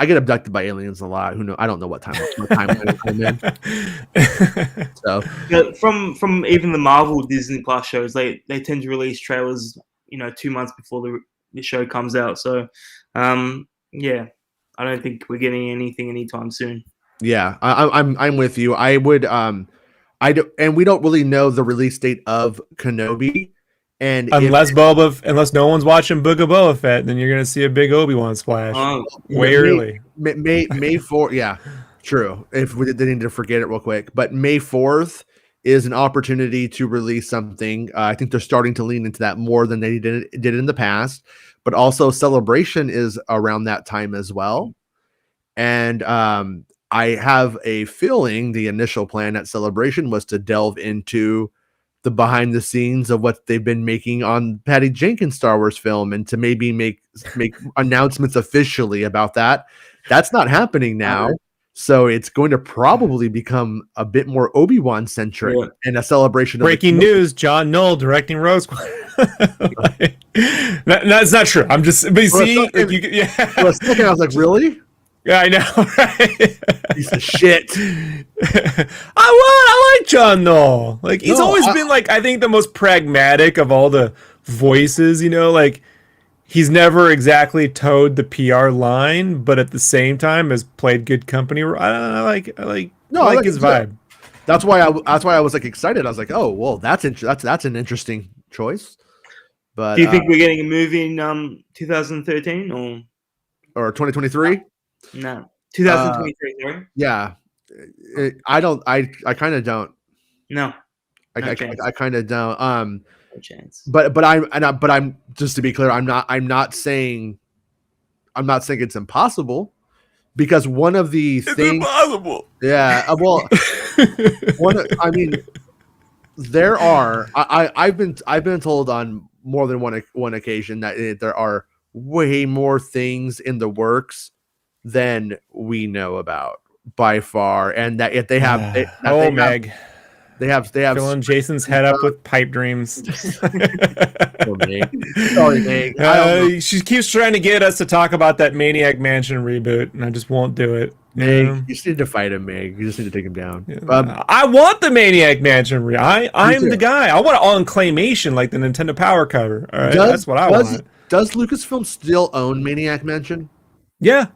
I get abducted by aliens a lot. Who know? I don't know what timeline I'm in. So But from even the Marvel Disney Plus shows, they tend to release trailers, 2 months before the show comes out. So, yeah, I don't think we're getting anything anytime soon. yeah, I'm with you. I would and we don't really know the release date of Kenobi. And unless no one's watching Book of Boba Fett, then you're gonna see a big Obi-Wan splash way early. May 4th, yeah, true. If we didn't need to forget it real quick, but May 4th is an opportunity to release something. I think they're starting to lean into that more than they did in the past. But also, Celebration is around that time as well, and I have a feeling the initial plan at Celebration was to delve into the behind the scenes of what they've been making on Patty Jenkins' Star Wars film, and to maybe make announcements officially about that. That's not happening now. So it's going to probably become a bit more Obi-Wan centric and a celebration. Breaking news: John Knoll directing Rogue Squadron. That's not true. I'm just, but For a second, I was like, really? Yeah, I know, right? Piece of shit. I like John Knoll. Like, he's always been, like, I think the most pragmatic of all the voices, like, he's never exactly towed the PR line, but at the same time has played good company. I like his vibe. That's why I was like excited. I was like, oh, well, that's an interesting choice. But do you think we're getting a movie in 2013 or 2023? No, 2023. Sorry. Yeah, I kind of don't. No, I kind of don't. No chance. But I'm just to be clear, I'm not saying it's impossible, because one of the things impossible. Yeah, well, there are. I've been told on more than one occasion that there are way more things in the works than we know about by far, and that if they have, Meg. They have filling Jason's head up with pipe dreams. Sorry, Meg. She keeps trying to get us to talk about that Maniac Mansion reboot, and I just won't do it. Meg, you just need to fight him, Meg. You just need to take him down. I want the Maniac Mansion. I'm the guy. I want it all in claymation, like the Nintendo Power cover. All right, that's what I want. Does Lucasfilm still own Maniac Mansion? Yeah.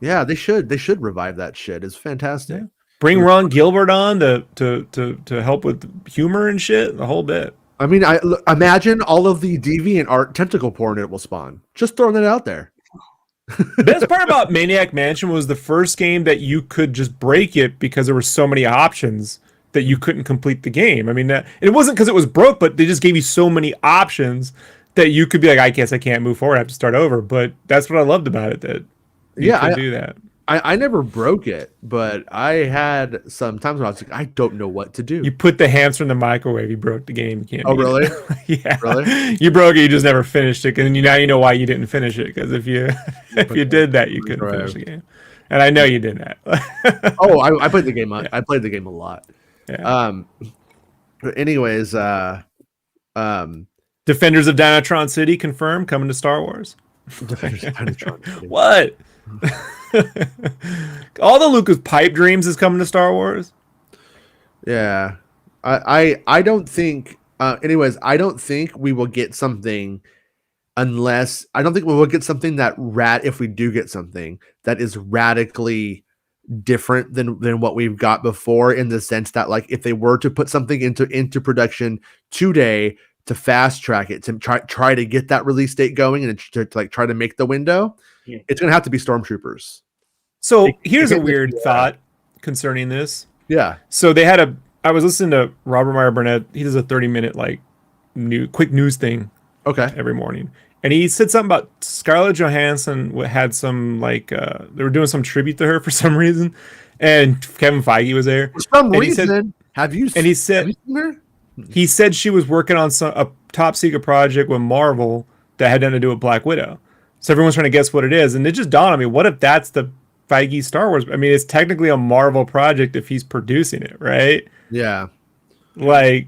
Yeah, they should. They should revive that shit. It's fantastic. Yeah. Bring Ron Gilbert on to help with humor and shit, the whole bit. I mean, imagine all of the deviant art tentacle porn it will spawn. Just throwing it out there. The best part about Maniac Mansion was the first game that you could just break it because there were so many options that you couldn't complete the game. I mean, it wasn't because it was broke, but they just gave you so many options that you could be like, I guess I can't move forward. I have to start over. But that's what I loved about it, that you could do that. I never broke it, but I had some times when I was like, I don't know what to do. You put the hamster in the microwave, you broke the game. You can't. Oh, really? Yeah. Really? You broke it. You just never finished it, and now you know why you didn't finish it. Because if you did that, you couldn't finish the game. And I know you did that. I played the game. I played the game a lot. Yeah. But anyways, Defenders of Dynatron City confirmed coming to Star Wars. Defenders of Dynatron City. What? All the Lucas pipe dreams is coming to Star Wars. Yeah, I don't think. Anyways, I don't think we will get something unless I don't think we will get something if we do get something that is radically different than what we've got before, in the sense that, like, if they were to put something into production today to fast track it, to try to get that release date going, and to like try to make the window. Yeah. It's going to have to be Stormtroopers. So here's a weird thought concerning this. Yeah. So I was listening to Robert Meyer Burnett. He does a 30-minute quick news thing. Okay. Every morning. And he said something about Scarlett Johansson had some they were doing some tribute to her for some reason. And Kevin Feige was there. For some reason. He seen her? He said she was working on a top secret project with Marvel that had nothing to do with Black Widow. So everyone's trying to guess what it is. And it just dawned on me, what if that's the Feige Star Wars? I mean, it's technically a Marvel project if he's producing it, right? Yeah. Like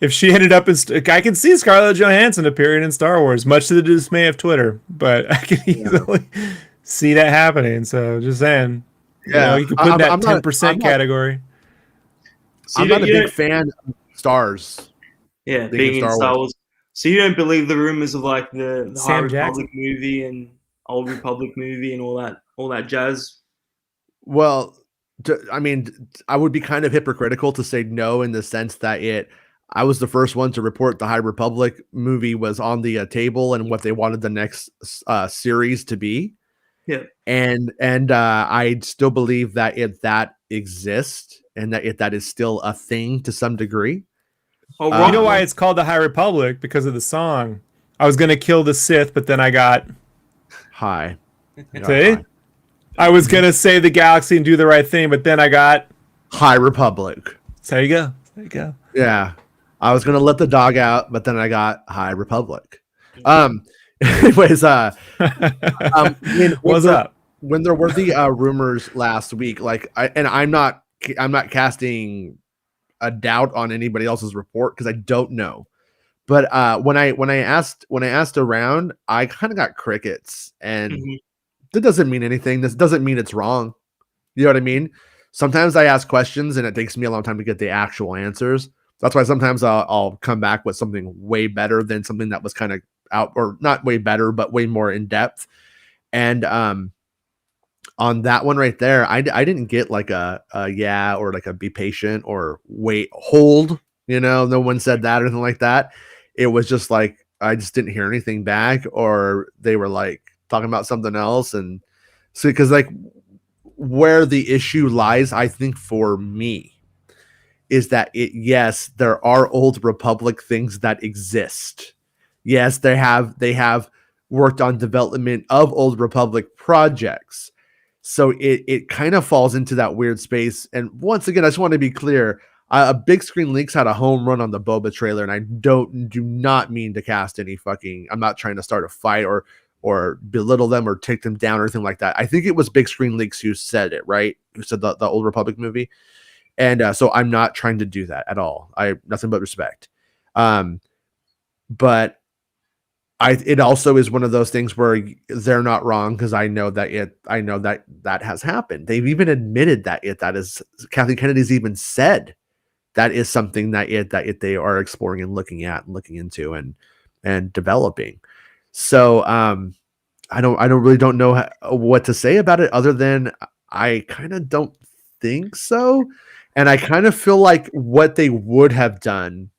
if she ended up I can see Scarlett Johansson appearing in Star Wars, much to the dismay of Twitter. But I can easily see that happening. So just saying, Yeah, you could put in that I'm not. 10% category. So I'm not a big fan of stars. Yeah, being in being in Star Star Wars. Wars. So you don't believe the rumors of like the High Sam Republic Jackson. movie and Old Republic movie and all that jazz? Well, I mean, I would be kind of hypocritical to say no in the sense that I was the first one to report the High Republic movie was on the table and what they wanted the next series to be. Yeah. And I still believe that that exists and that is still a thing to some degree. Oh, You know why it's called the High Republic? Because of the song. I was gonna kill the Sith, but then I got high. See? I was gonna save the galaxy and do the right thing, but then I got High Republic. So there you go. There you go. Yeah. I was gonna let the dog out, but then I got High Republic. Anyways, what's up? When there were the rumors last week, like I'm not casting a doubt on anybody else's report because I don't know. But when I asked around, I kind of got crickets, and that doesn't mean anything. This doesn't mean it's wrong. You know what I mean? Sometimes I ask questions and it takes me a long time to get the actual answers. That's why sometimes I'll come back with something way better than something that was kind of out, or not way better, but way more in depth. And on that one right there, I didn't get like a yeah, or like a be patient or wait, hold. No one said that or anything like that. It was just like I just didn't hear anything back, or they were like talking about something else. And so, because like where the issue lies, I think for me, is that yes, there are Old Republic things that exist. Yes, they have worked on development of Old Republic projects. So it kind of falls into that weird space. And once again, I just want to be clear. A Big Screen Leaks had a home run on the Boba trailer, and I do not mean to cast any fucking. I'm not trying to start a fight or belittle them or take them down or anything like that. I think it was Big Screen Leaks who said it, right? Who said the Old Republic movie. And so I'm not trying to do that at all. I nothing but respect. But it also is one of those things where they're not wrong, because I know that has happened. They've even admitted that is Kathleen Kennedy's even said that is something that they are exploring and looking at and looking into and developing. So I don't know what to say about it other than I kind of don't think so. And I kind of feel like what they would have done.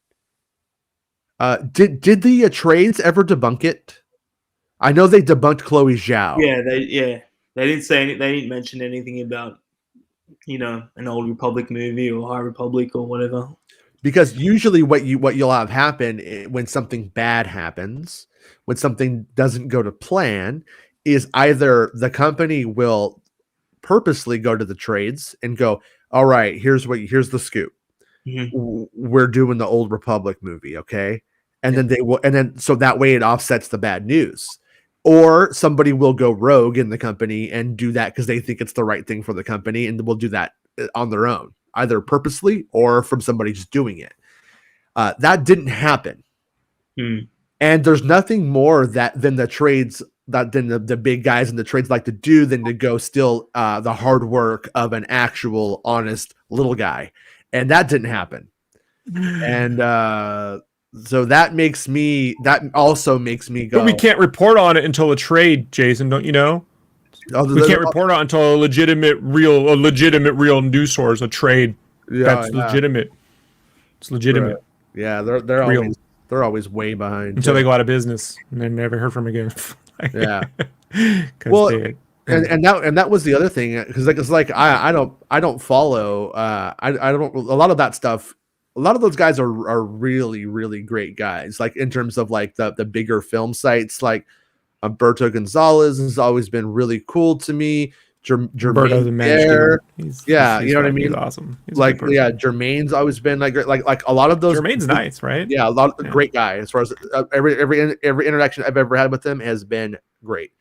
Did the trades ever debunk it? I know they debunked Chloe Zhao. They didn't say any, they didn't mention anything about an Old Republic movie or High Republic or whatever. Because usually what you'll have happen when something bad happens, when something doesn't go to plan, is either the company will purposely go to the trades and go, all right, here's the scoop. Mm-hmm. We're doing the Old Republic movie, okay? And then they will, and then so that way it offsets the bad news. Or somebody will go rogue in the company and do that because they think it's the right thing for the company, and will do that on their own, either purposely or from somebody just doing it. That didn't happen. And there's nothing more than the trades than the big guys in the trades like to do than to go steal the hard work of an actual honest little guy. And that didn't happen. And so that also makes me go. But we can't report on it until a trade, Jason, don't you know? We can't report on it until a legitimate real news source, a trade that's legitimate. It's legitimate. Right. Yeah, they're always way behind until they go out of business and then never heard from again. Yeah. Well, and that was the other thing, because it's like I don't follow I don't a lot of that stuff. A lot of those guys are really, really great guys, like in terms of like the bigger film sites. Like Umberto Gonzalez has always been really cool to me. Jermaine there. He's you know what I mean? He's awesome. He's Jermaine's always been like a lot of those. Jermaine's nice, right? Yeah, a lot of great guy. As far as every interaction I've ever had with him has been great,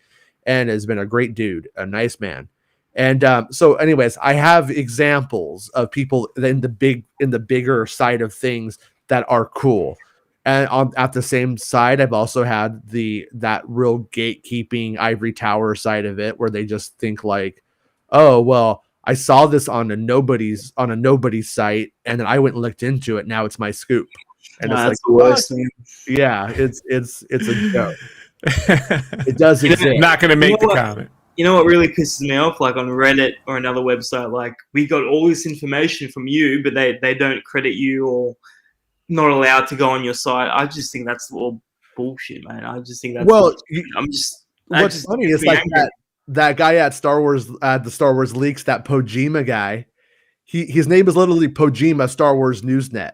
and has been a great dude, a nice man. And so anyways, I have examples of people in the bigger side of things that are cool. And at the same side, I've also had that real gatekeeping ivory tower side of it, where they just think like, oh well, I saw this on a nobody's site, and then I went and looked into it. Now it's my scoop, and it's That's like the worst thing. yeah, it's a joke. It does exist. Not going to make the comment. You know what really pisses me off? Like on Reddit or another website, like we got all this information from you, but they don't credit you or not allowed to go on your site. I just think that's all bullshit, man. I just think that's what's funny is like that guy at the Star Wars leaks, that Pojima guy. His name is literally Pojima Star Wars Newsnet.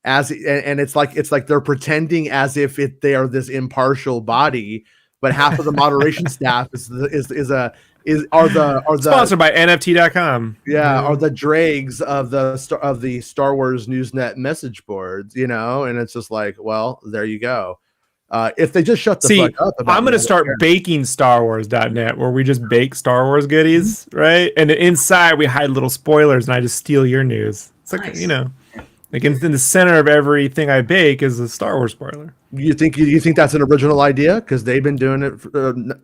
And it's like they're pretending as if they are this impartial body, but half of the moderation staff are the sponsored by NFT.com. Yeah, are the dregs of the Star Wars Newsnet message boards, and it's just like, well, there you go. If they just shut the fuck up. I'm going to start BakingStarWars.net, where we just bake Star Wars goodies, right? And inside we hide little spoilers, and I just steal your news. It's like, nice. Like in the center of everything I bake is a Star Wars spoiler. You think that's an original idea? Because they've been doing it.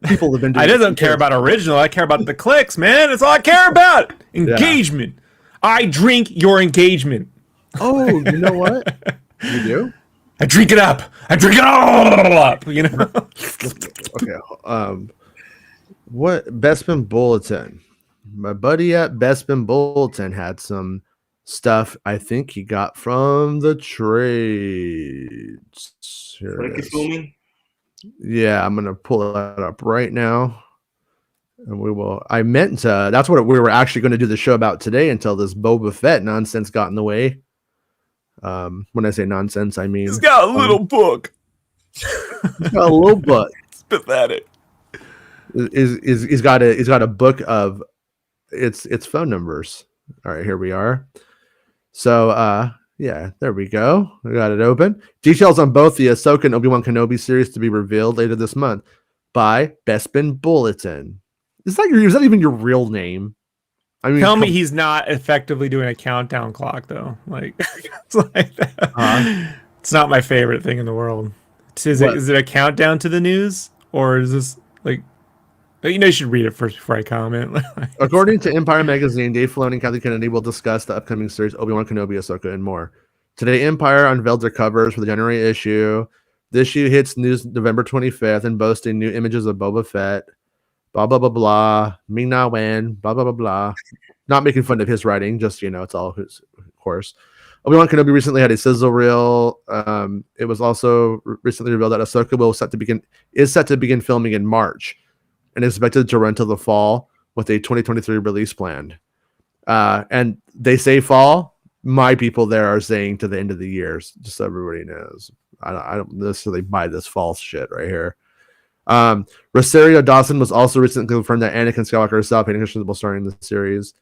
People have been doing it. I don't care about original. I care about the clicks, man. That's all I care about. Engagement. Yeah. I drink your engagement. Oh, you know what? You do? I drink it up. I drink it all up. Okay. What Bespin Bulletin? My buddy at Bespin Bulletin had some stuff I think he got from the trades. Here it is. Yeah, I'm gonna pull that up right now, and we will. I meant to. That's what we were actually going to do the show about today until this Boba Fett nonsense got in the way. When I say nonsense, I mean he's got a little book. He's got a little book. It's pathetic. He's got a book of its phone numbers. All right, here we are. So, yeah, there we go. I got it open. Details on both the Ahsoka and Obi-Wan Kenobi series to be revealed later this month by Bespin Bulletin. Is that even your real name? I mean, tell me he's not effectively doing a countdown clock, though. Like, it's like that. It's not my favorite thing in the world. Is it a countdown to the news, or is this like? You should read it first before I comment. According to Empire Magazine, Dave Filoni and Kathleen Kennedy will discuss the upcoming series Obi-Wan Kenobi, Ahsoka, and more. Today, Empire unveiled their covers for the January issue. This issue hits news November 25th and boasting new images of Boba Fett, blah, blah, blah, blah, Ming-Na Wen, blah, blah, blah, blah. Not making fun of his writing, just, it's all his, of course. Obi-Wan Kenobi recently had a sizzle reel. It was also recently revealed that Ahsoka is set to begin filming in March, and is expected to run till the fall with a 2023 release planned. And they say fall. My people there are saying to the end of the year, just so everybody knows. I don't necessarily buy this false shit right here. Rosario Dawson was also recently confirmed that Anakin Skywalker herself, Hayden Christensen, will star in the series.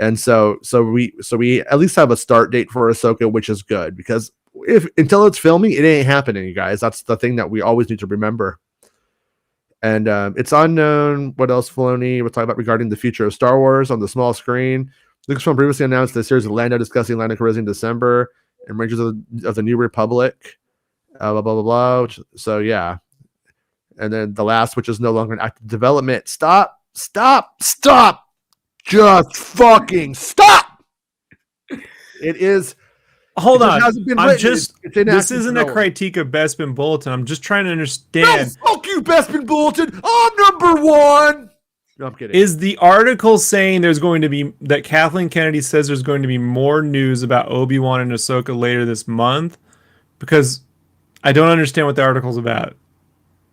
And so we at least have a start date for Ahsoka, which is good, because until it's filming, it ain't happening, you guys. That's the thing that we always need to remember. And it's unknown what else Filoni will talk about regarding the future of Star Wars on the small screen. Lucasfilm previously announced the series of Lando discussing Lando Calrissian in December and Rangers of the New Republic, blah, blah, blah, blah. So, yeah. And then the last, which is no longer in active development. Stop. Just fucking stop. It is. Hold on. This isn't a critique of Bespin Bulletin. I'm just trying to understand. No, fuck you, Bespin Bulletin. I'm number one. No, I'm kidding. Is the article saying that Kathleen Kennedy says there's going to be more news about Obi-Wan and Ahsoka later this month? Because I don't understand what the article's about.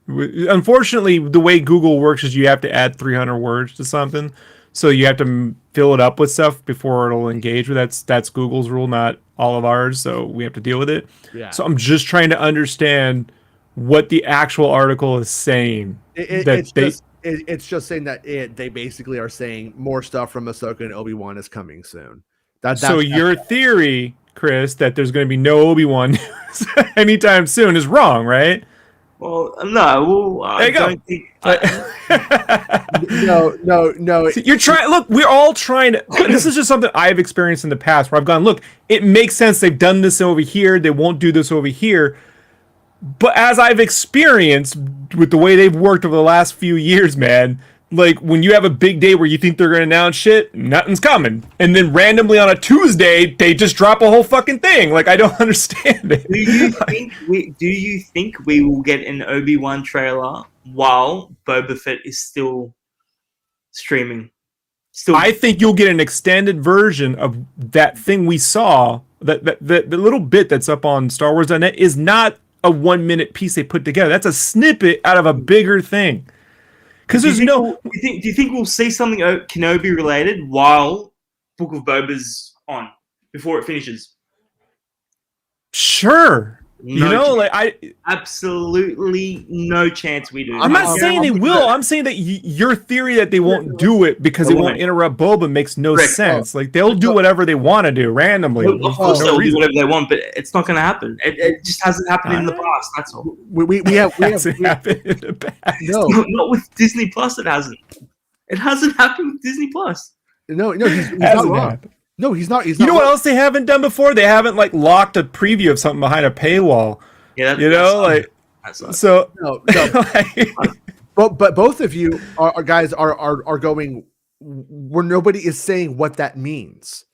Unfortunately, the way Google works is you have to add 300 words to something. So you have to fill it up with stuff before it'll engage with. That's Google's rule, not all of ours. So we have to deal with it. Yeah. So I'm just trying to understand what the actual article is saying. It's just saying that they basically are saying more stuff from Ahsoka and Obi-Wan is coming soon. So your theory, Chris, that there's going to be no Obi-Wan news anytime soon is wrong, right? Well, no. Well, I don't think. No. See, you're trying. Look, we're all trying to. This is just something I've experienced in the past where I've gone, look, it makes sense. They've done this over here. They won't do this over here. But as I've experienced with the way they've worked over the last few years, man, like when you have a big day where you think they're going to announce shit, nothing's coming. And then randomly on a Tuesday, they just drop a whole fucking thing. Like, I don't understand it. Do you think we will get an Obi-Wan trailer while Boba Fett is still streaming? I think you'll get an extended version of that thing we saw. The little bit that's up on StarWars.net is not a 1 minute piece they put together. That's a snippet out of a bigger thing. Because there's no. Do you think we'll see something Kenobi related while Book of Boba's on before it finishes? Sure. Absolutely no chance we do. I'm not saying they will. I'm saying that your theory that they won't do it because it won't interrupt Boba makes no sense. Like, they'll do whatever they want to do randomly. Of course they'll do whatever they want, but it's not going to happen. It just hasn't happened in the past. That's all. We have happened in the past. No, not with Disney Plus. It hasn't. It hasn't happened with Disney Plus. No, he's not wrong. No, he's not. He's not. You know what else they haven't done before? They haven't like locked a preview of something behind a paywall. Yeah, so no. But both of you are guys are going where nobody is saying what that means.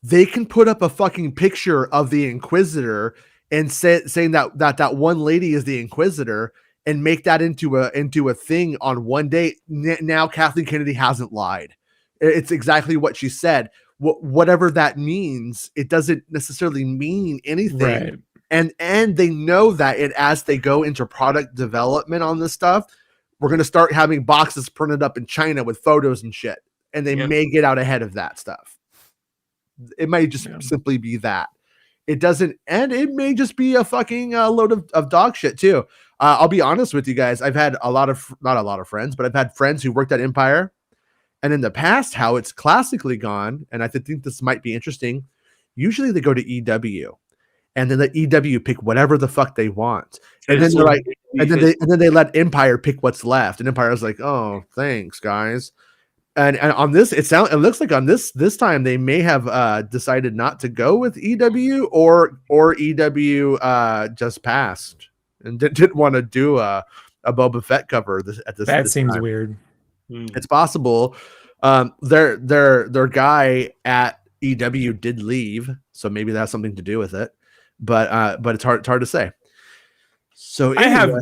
They can put up a fucking picture of the Inquisitor and saying that one lady is the Inquisitor and make that into a thing on one day. Now Kathleen Kennedy hasn't lied. It's exactly what she said. Whatever that means, it doesn't necessarily mean anything. Right. And they know that as they go into product development on this stuff, we're going to start having boxes printed up in China with photos and shit. And they may get out ahead of that stuff. It may just simply be that. It doesn't, and it may just be a fucking load of dog shit too. I'll be honest with you guys. I've had not a lot of friends, but I've had friends who worked at Empire. And in the past, how it's classically gone, and I think this might be interesting, usually they go to EW, and then the EW pick whatever the fuck they want. And then they're like, and then they let Empire pick what's left. And Empire's like, oh, thanks, guys. And on this, it looks like on this time they may have decided not to go with EW or EW just passed and didn't want to do a Boba Fett cover at this. That seems time. Weird. It's possible. Their guy at EW did leave, so maybe that has something to do with it. But it's hard to say. So anyway, I have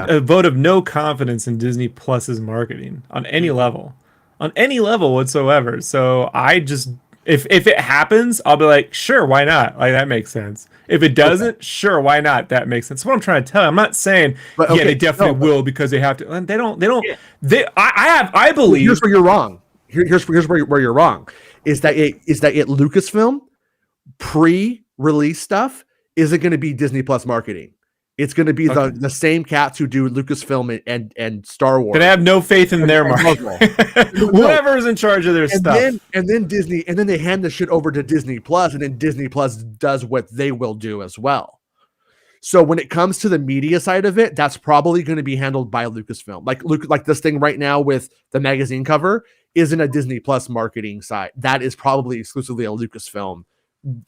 a vote of no confidence in Disney Plus's marketing on any level whatsoever. So I just if it happens, I'll be like, sure, why not? Like, that makes sense. If it doesn't, sure, why not? That makes sense. That's what I'm trying to tell you. I'm not saying they definitely will because they have to. They don't. I believe. Here's where you're wrong. Here's where you're wrong. Is that Lucasfilm pre-release stuff isn't going to be Disney Plus marketing. It's going to be the same cats who do Lucasfilm and Star Wars. But I have no faith in their marketing. Whoever is in charge of their stuff. And then Disney, and then they hand the shit over to Disney Plus, and then Disney Plus does what they will do as well. So when it comes to the media side of it, that's probably going to be handled by Lucasfilm. Like this thing right now with the magazine cover isn't a Disney Plus marketing side. That is probably exclusively a Lucasfilm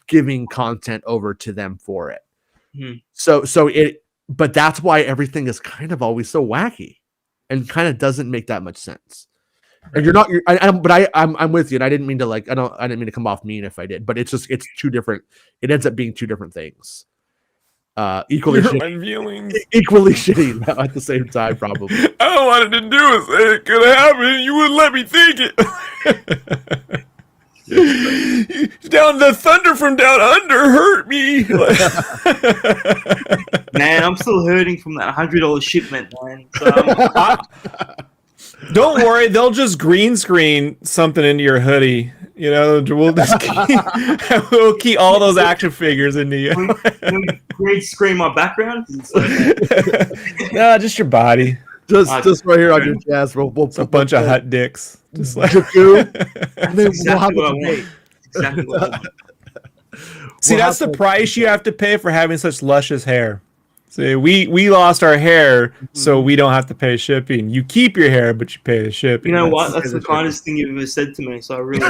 giving content over to them for it. But that's why everything is kind of always so wacky and kind of doesn't make that much sense. And I'm with you. And I didn't mean to I didn't mean to come off mean if I did, but it's two different. It ends up being two different things. Equally shitty at the same time, probably. I wanted to do it. It could happen. You wouldn't let me think it. The thunder from down under hurt me. Man, I'm still hurting from that $100 shipment, man. So don't worry, they'll just green screen something into your hoodie. You know, we'll key all those action figures into you. Green screen my background. No, just your body. Just right here on your chest. We'll a bunch of hot dicks. Just like and then we'll have exactly what I want. See, that's the price you have to pay for having such luscious hair. See, we lost our hair, so we don't have to pay shipping. You keep your hair, but you pay the shipping. You know what? That's the kindest thing you've ever said to me. So I really.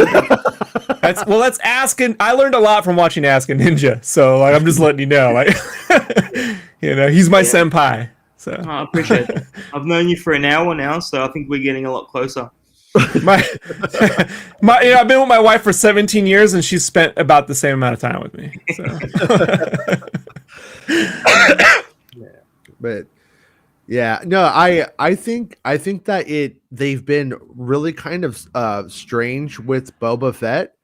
That's asking. I learned a lot from watching Ask a Ninja. So I'm just letting you know. He's my senpai. So I appreciate that. I've known you for an hour now, so I think we're getting a lot closer. I've been with my wife for 17 years, and she's spent about the same amount of time with me. So. But yeah, no, I think that they've been really kind of strange with Boba Fett.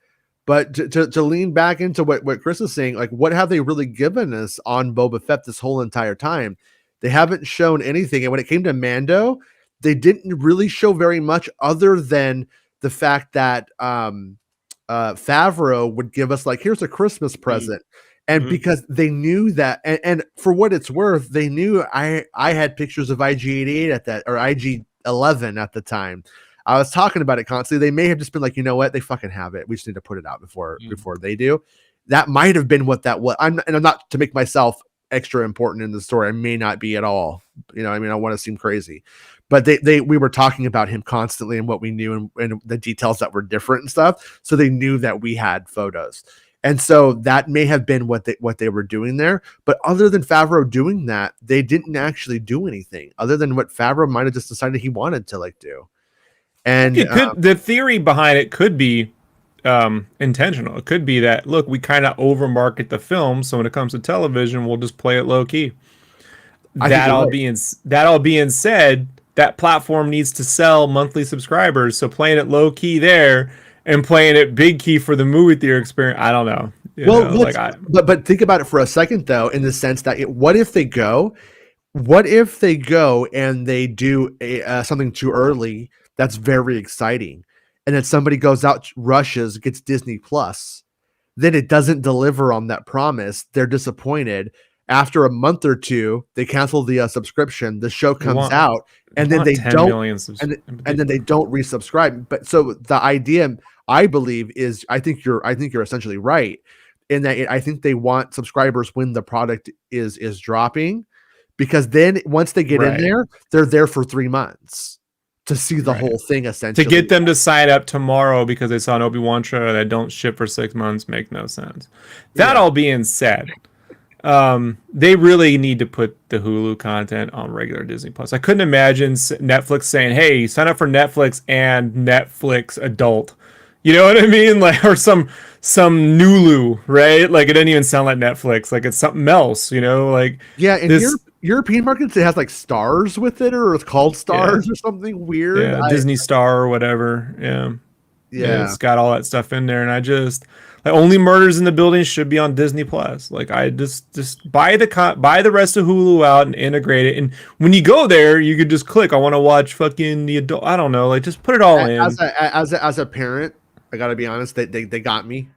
But to lean back into what Chris is saying, like, what have they really given us on Boba Fett this whole entire time? They haven't shown anything. And when it came to Mando, they didn't really show very much other than the fact that Favreau would give us, like, here's a Christmas present. And because they knew that, and for what it's worth, they knew I had pictures of IG-88 at that, or IG-11 at the time. I was talking about it constantly. They may have just been like, you know what? They fucking have it. We just need to put it out before they do. That might have been what that was. I'm not to make myself extra important in the story. I may not be at all. I don't want to seem crazy. But we were talking about him constantly and what we knew and the details that were different and stuff. So they knew that we had photos. And so that may have been what they were doing there. But other than Favreau doing that, they didn't actually do anything other than what Favreau might have just decided he wanted to do. And the theory behind it could be intentional. It could be that, look, we kind of overmarket the film, so when it comes to television, we'll just play it low key. That all being said, that platform needs to sell monthly subscribers, so playing it low key there and playing it big key for the movie theater experience, I don't know. But think about it for a second, though, in the sense that what if they go and they do something too early that's very exciting, and then somebody goes out, rushes, gets Disney Plus, then it doesn't deliver on that promise. They're disappointed. After a month or two, they cancel the subscription. The show comes out, and then they don't, and then they don't resubscribe. But so the idea, I believe, is I think you're essentially right in that I think they want subscribers when the product is dropping, because then once they get in there, they're there for 3 months to see the whole thing, essentially. To get them to sign up tomorrow because they saw an Obi-Wan trailer that don't ship for 6 months make no sense. That all being said, they really need to put the Hulu content on regular Disney Plus. I couldn't imagine Netflix saying, hey, sign up for Netflix and Netflix adult. You know what I mean? Like, or some Nulu, right? Like, it didn't even sound like Netflix. Like, it's something else, like. Yeah, and European markets, it has like stars with it, or it's called stars or something weird. Yeah, Disney Star or whatever. Yeah, it's got all that stuff in there, and I just only Murders in the Building should be on Disney Plus. Like, I just buy the rest of Hulu out and integrate it. And when you go there, you could just click, I want to watch fucking the adult. I don't know, like, just put it all in. As a parent, I gotta be honest, they got me.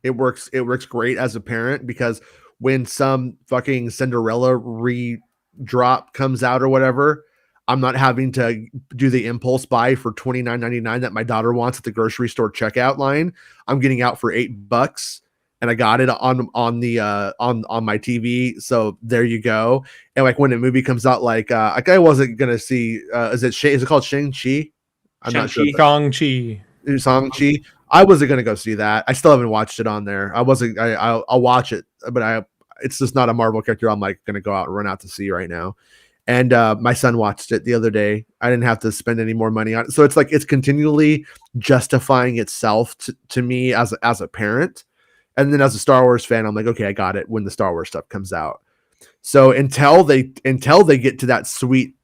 It works great as a parent, because when some fucking Cinderella re-drop comes out or whatever, I'm not having to do the impulse buy for $29.99 that my daughter wants at the grocery store checkout line. I'm getting out for $8, and I got it on my TV. So there you go. And like when a movie comes out, like I wasn't gonna see. Is it called Shang-Chi? I'm not sure. Shang-Chi. I wasn't gonna go see that. I still haven't watched it on there. I'll watch it, but it's just not a Marvel character I'm like gonna go out and run out to see right now. And my son watched it the other day. I didn't have to spend any more money on it. So it's like it's continually justifying itself to me as a parent. And then as a Star Wars fan, I'm like, okay, I got it when the Star Wars stuff comes out. So until they get to that sweet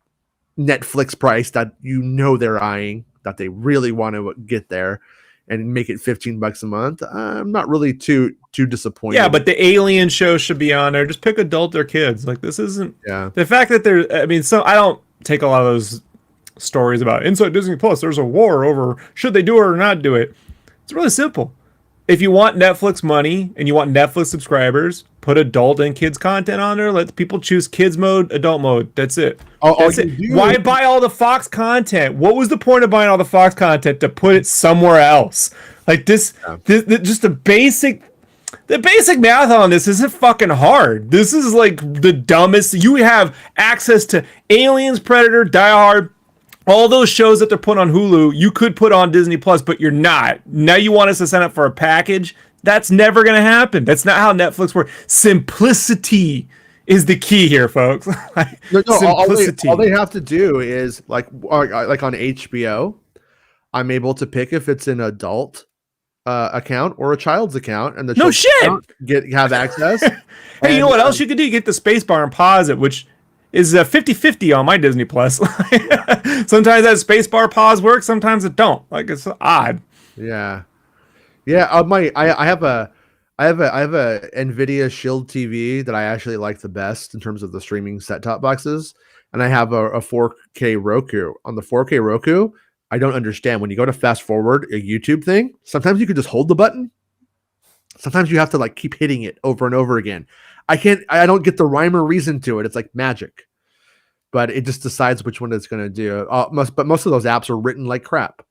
Netflix price that they're eyeing, that they really want to get there and make it $15 a month, I'm not really too disappointed. Yeah, but the Alien show should be on there. Just pick adult or kids. Like, this isn't the fact that I don't take a lot of those stories about inside Disney Plus. There's a war over should they do it or not do it. It's really simple. If you want Netflix money and you want Netflix subscribers, put adult and kids content on there. Let people choose kids mode, adult mode. That's it. That's it. Why buy all the Fox content? What was the point of buying all the Fox content to put it somewhere else? Like this just the basic math on this isn't fucking hard. This is like the dumbest. You have access to Aliens, Predator, Die Hard, all those shows that they're putting on Hulu, you could put on Disney Plus, but you're not. Now you want us to sign up for a package? That's never going to happen. That's not how Netflix works. Simplicity is the key here, folks. Simplicity. All they have to do is like on HBO, I'm able to pick if it's an adult account or a child's account, and the No shit have access. Hey, you know what else you could do? You get the space bar and pause it, which is 50-50 on my Disney Plus. Sometimes that space bar pause works, sometimes it don't. Like, it's odd. Yeah. I have a Nvidia Shield TV that I actually like the best in terms of the streaming set-top boxes, and I have a 4K Roku. On the 4K Roku, I don't understand when you go to fast forward a YouTube thing. Sometimes you can just hold the button. Sometimes you have to like keep hitting it over and over again. I don't get the rhyme or reason to it. It's like magic, but it just decides which one it's going to do. But most of those apps are written like crap.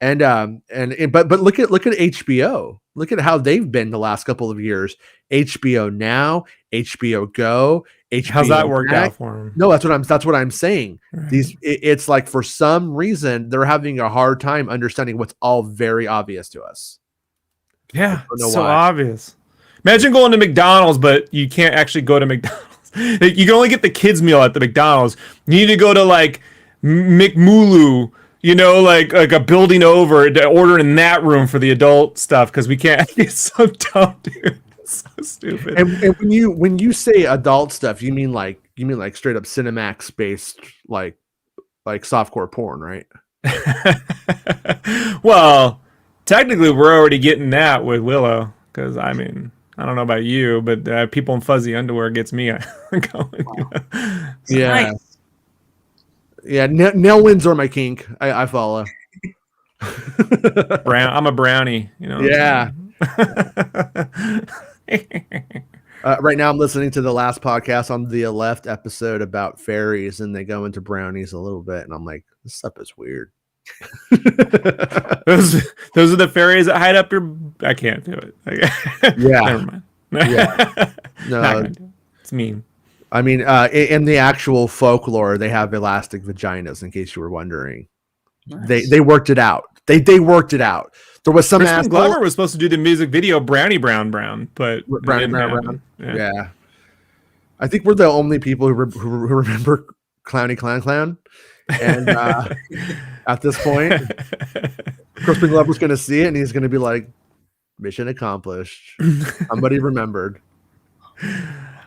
But look at HBO. Look at how they've been the last couple of years. HBO Now, HBO Go, HBO. How's that worked out for them? No, that's what I'm saying. Right. It's like for some reason they're having a hard time understanding what's all very obvious to us. Yeah, so obvious. Imagine going to McDonald's, but you can't actually go to McDonald's. You can only get the kids' meal at the McDonald's. You need to go to like McMulu, like a building over to order in that room for the adult stuff because we can't. It's so dumb, dude. It's so stupid. And when you say adult stuff, you mean like straight up Cinemax based like softcore porn, right? Well, technically, we're already getting that with Willow because I don't know about you, but people in fuzzy underwear gets me going. Yeah. Nice. Yeah, nail wins are my kink. I follow. I'm a brownie, Yeah. Right now I'm listening to the last podcast on the Left episode about fairies, and they go into brownies a little bit, and I'm like, this stuff is weird. those are the fairies that hide up your. I can't do it. Yeah. Never mind. Yeah. No, it's mean. I mean, in the actual folklore, they have elastic vaginas. In case you were wondering, nice. They worked it out. They worked it out. There was some. Crispin Glover was supposed to do the music video Brownie Brown, but Brownie Brown. Yeah. I think we're the only people who remember Clowny Clown. And at this point, Crispin Glover's going to see it, and he's going to be like, mission accomplished. Somebody remembered.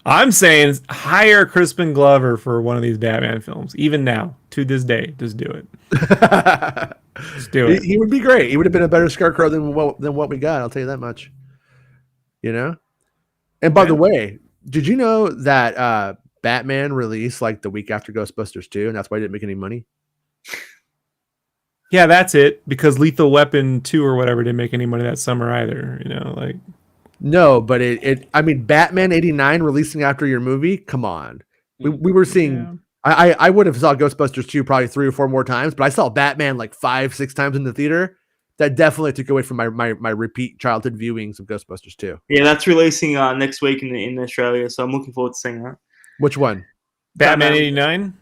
I'm saying hire Crispin Glover for one of these Batman films. Even now, to this day, just do it. Just do it. He would be great. He would have been a better Scarecrow than what we got. I'll tell you that much. And by the way, did you know that Batman released like the week after Ghostbusters 2, and that's why he didn't make any money? Yeah, that's it. Because Lethal Weapon 2 or whatever didn't make any money that summer either. No, but Batman 89 releasing after your movie. Come on, we were seeing. Yeah. I would have saw Ghostbusters 2 probably 3 or 4 more times, but I saw Batman like 5-6 times in the theater. That definitely took away from my repeat childhood viewings of Ghostbusters 2. Yeah, that's releasing next week in Australia, so I'm looking forward to seeing that. Which one? Batman 89?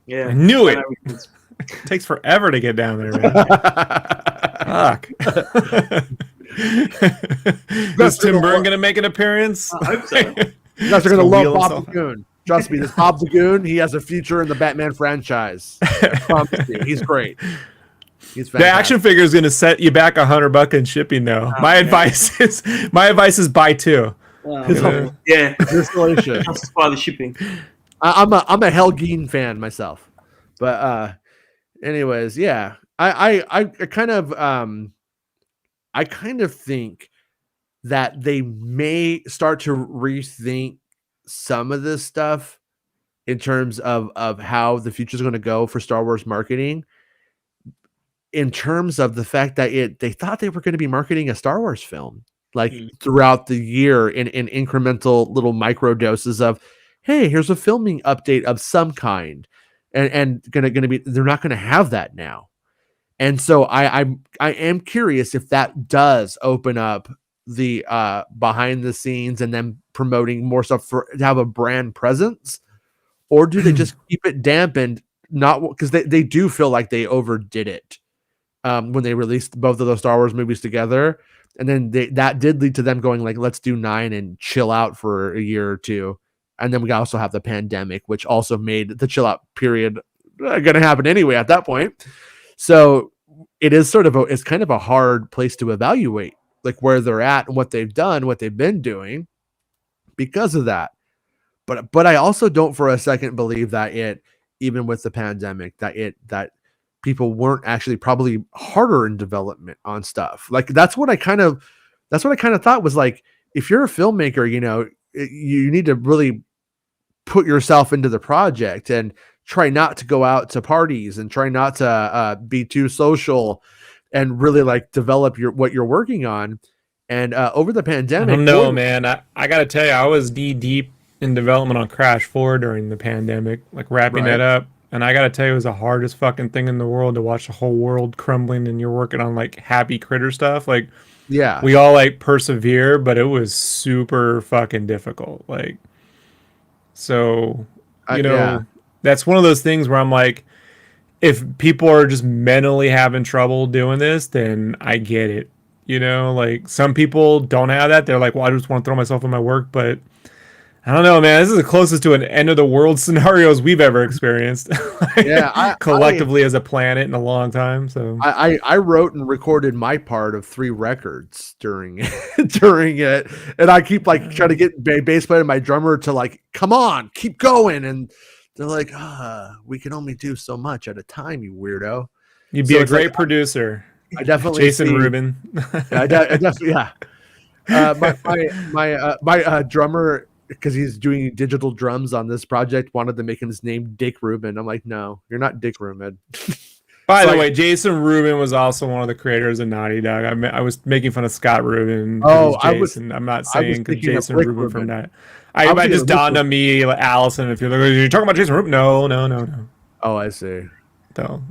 Yeah. I knew it. It takes forever to get down there, man. Fuck. Is Tim Burton going to make an appearance? I hope so. You guys are going to love Bob the Goon. Trust me, this Bob the Goon, he has a future in the Batman franchise. I promise you. He's great. He's fantastic. The action figure is going to set you back $100 in shipping, though. My advice is buy 2. Yeah, justify the shipping. I'm a Helgeen fan myself, but anyways, yeah, I kind of think that they may start to rethink some of this stuff in terms of how the future is going to go for Star Wars marketing. In terms of the fact that they thought they were going to be marketing a Star Wars film throughout the year in incremental little micro doses of, hey, here's a filming update of some kind, and gonna be, they're not going to have that now. And so I am curious if that does open up the behind the scenes and then promoting more stuff to have a brand presence, or do they just keep it dampened? Not because they do feel like they overdid it when they released both of those Star Wars movies together, and then that did lead to them going like, let's do 9 and chill out for a year or two And then we also have the pandemic, which also made the chill out period going to happen anyway at that point. So it is it's kind of a hard place to evaluate like where they're at and what they've done, what they've been doing because of that. But I also don't for a second believe that even with the pandemic, that people weren't actually probably harder in development on stuff. Like that's what I kind of thought was like, if you're a filmmaker, you need to really put yourself into the project and try not to go out to parties and try not to be too social and really like develop what you're working on. And over the pandemic, no, man, I gotta tell you, I was deep in development on Crash 4 during the pandemic, like wrapping that up. And I gotta tell you, it was the hardest fucking thing in the world to watch the whole world crumbling and you're working on like happy critter stuff. Like, yeah, we all like persevere, but it was super fucking difficult. Like, so, that's one of those things where I'm like, if people are just mentally having trouble doing this, then I get it. Like some people don't have that. They're like, well, I just want to throw myself in my work, but I don't know, man. This is the closest to an end of the world scenarios we've ever experienced. Collectively as a planet in a long time. So I wrote and recorded my part of 3 records during it, and I keep like trying to get bass player and my drummer to like, come on, keep going, and they're like, we can only do so much at a time, you weirdo. You'd be a great producer. I definitely Jason Rubin. I definitely, yeah. My drummer, because he's doing digital drums on this project, wanted to make his name Dick Rubin. I'm like, no, you're not Dick Rubin. By the way, Jason Rubin was also one of the creators of Naughty Dog. I was making fun of Scott Rubin. I'm not saying because Jason Rubin from that. I just dawned on me, like, Allison. If you're like, you're talking about Jason Rubin, no. Oh, I see. So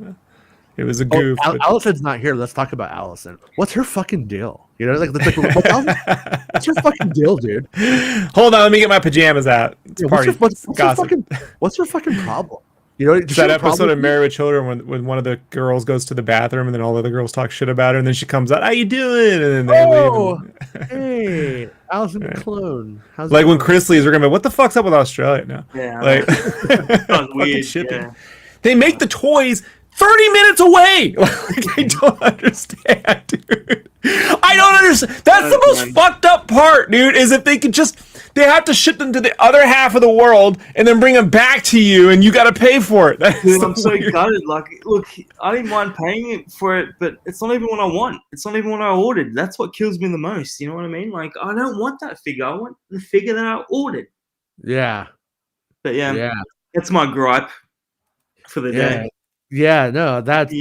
it was a goof. Allison's not here. Let's talk about Allison. What's her fucking deal? What's her fucking deal, dude? Hold on, let me get my pajamas out. What's her fucking problem? That episode of Married with Children when one of the girls goes to the bathroom and then all the other girls talk shit about her and then she comes out, how you doing? And then they leave. Hey, Allison McClone. How's like when Chris leaves, we're gonna be, what the fuck's up with Australia now? Yeah, like weird shipping. Yeah. They make the toys 30 minutes away. Like, I don't understand, dude. I don't understand. That's the most fucked up part, dude, is if they could just, they have to ship them to the other half of the world and then bring them back to you and you got to pay for it. Dude, I'm so gutted. Like, look, I didn't mind paying for it, but it's not even what I want. It's not even what I ordered. That's what kills me the most. You know what I mean? Like, I don't want that figure. I want the figure that I ordered. Yeah. But yeah. That's my gripe for the day. Yeah, no, that's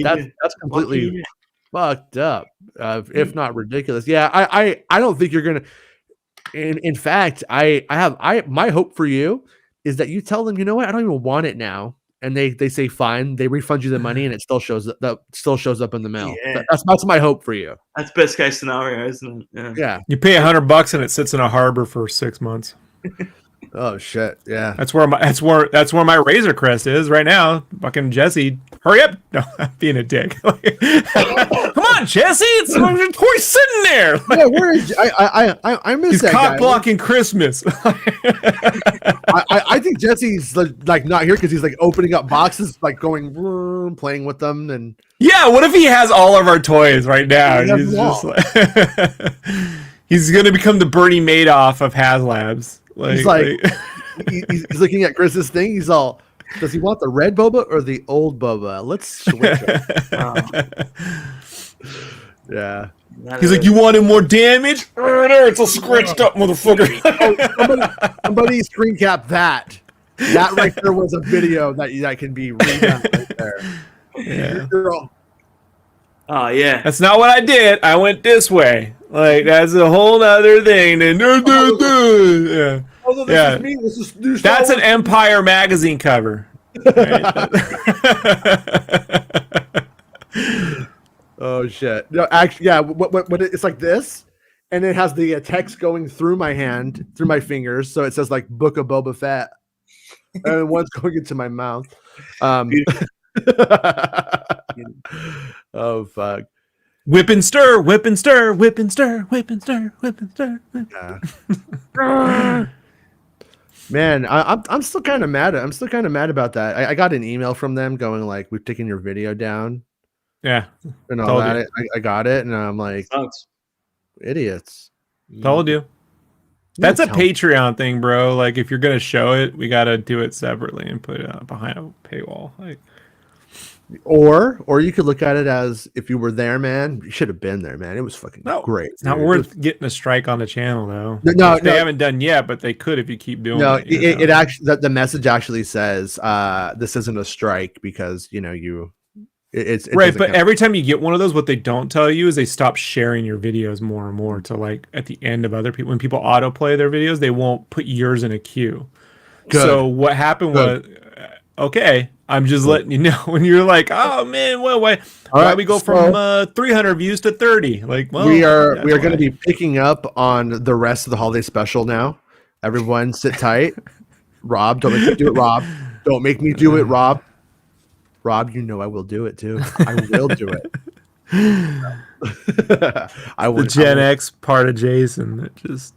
completely fucked up, if not ridiculous. Yeah, I don't think you're gonna. In fact, my hope for you is that you tell them, you know what, I don't even want it now, and they say fine, they refund you the money, and it still shows up in the mail. Yeah. That's my hope for you. That's best case scenario, isn't it? Yeah. You pay $100 and it sits in a harbor for 6 months. Oh shit! Yeah, that's where my Razor Crest is right now. Fucking Jesse, hurry up! No, I'm being a dick. Come on, Jesse, it's toy sitting there. Yeah, where is I miss He's that cock guy. blocking Christmas. I think Jesse's like not here because he's like opening up boxes, like going playing with them, and yeah. What if he has all of our toys right now? He's just like he's gonna become the Bernie Madoff of HasLabs. He's looking at Chris's thing. He's all, does he want the red boba or the old boba? Let's switch it. Yeah. He's like, you wanted more damage? It's a scratched up motherfucker. Somebody screen cap that. That right there was a video that can be redone right there. Yeah. Oh yeah. That's not what I did. I went this way. Like, that's a whole other thing. Yeah. That's an Empire magazine cover. Oh shit! No, actually, yeah. What it's like this, and it has the text going through my hand, through my fingers. So it says like "Book of Boba Fett," and one's going into my mouth. Oh fuck! Whip and stir, whip and stir, whip and stir, whip and stir, whip and stir. Whip. Yeah. Man, I'm still kind of mad. I'm still kind of mad about that. I got an email from them going like, "We've taken your video down," Yeah, and all told that. you. I got it, and I'm like, Sucks. idiots. Told you. That's a Patreon thing, bro. Like, if you're gonna show it, we gotta do it separately and put it behind a paywall. Like, or you could look at it as if you were there, man. You should have been there, man. It was fucking great. It's not worth getting a strike on the channel, though. No, they haven't done yet, but they could if you keep doing it. it Actually, the message actually says, "This isn't a strike because it's right." But every time you get one of those, what they don't tell you is they stop sharing your videos more and more to like at the end of other people. When people autoplay their videos, they won't put yours in a queue. Good. So what happened was, okay, I'm just letting you know when you're like, oh man, well, why we go from 300 views to 30? Like, well, we are going to be picking up on the rest of the holiday special now. Everyone, sit tight. Rob, don't make me do it. Rob, don't make me do it. Rob, you know I will do it too. I will do it. I will. The Gen X part of Jason that just.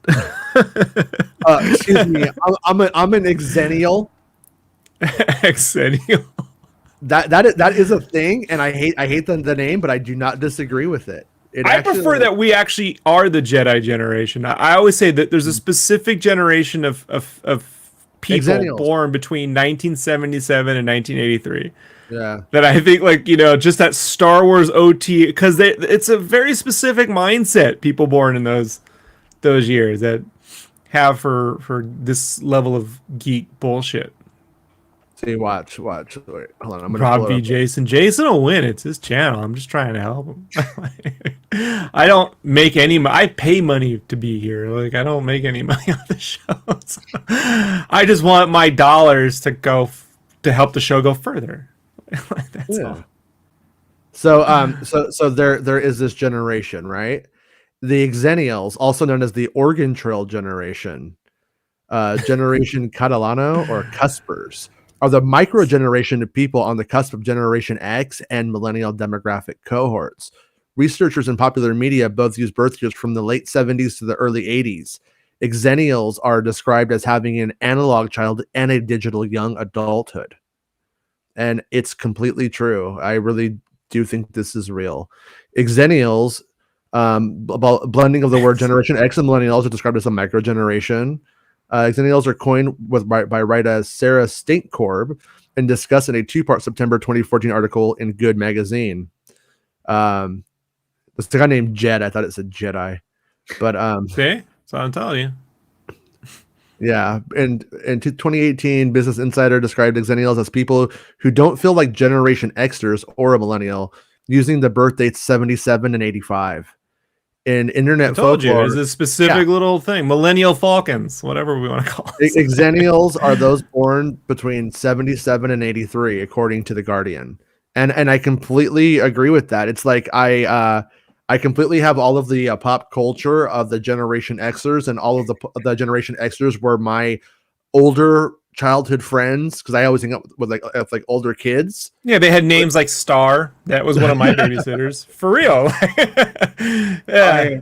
Excuse me. I'm an Xennial. Xennial. That is a thing, and I hate the name, but I do not disagree with it. I prefer that we actually are the Jedi generation. I always say that there's a specific generation of people Xennials. Born between 1977 and 1983. Yeah, that I think just that Star Wars OT, because it's a very specific mindset people born in those years that have for this level of geek bullshit. See, watch. Wait, hold on. I'm gonna Rob v. Jason. Jason will win. It's his channel. I'm just trying to help him. I don't make any. I pay money to be here. Like, I don't make any money on the shows. I just want my dollars to go to help the show go further. That's all. So there is this generation, right? The Xennials, also known as the Oregon Trail generation, Generation Catalano or Cuspers, are the micro generation of people on the cusp of Generation X and millennial demographic cohorts. Researchers in popular media both use birth years from the late 70s to the early 80s. Xennials are described as having an analog childhood and a digital young adulthood. And it's completely true. I really do think this is real. Xennials, blending of the word Generation X and millennials, are described as a micro generation. Xennials are coined by writer Sarah Stinkkorb and discussed in a 2-part September 2014 article in Good Magazine. This guy named Jed. I thought it said Jedi, but okay, so I'm telling you. Yeah, and in 2018, Business Insider described Xennials as people who don't feel like Generation Xers or a millennial, using the birth dates 77 and 85. In internet folklore, there's a specific little thing, Millennial Falcons, whatever we want to call it. Xennials are those born between 77 and 83, according to The Guardian. And I completely agree with that. It's like I completely have all of the pop culture of the Generation Xers, and all of the Generation Xers were my older childhood friends, because I always hang out with like older kids. Yeah, they had names like Star. That was one of my babysitters. For real. Yeah.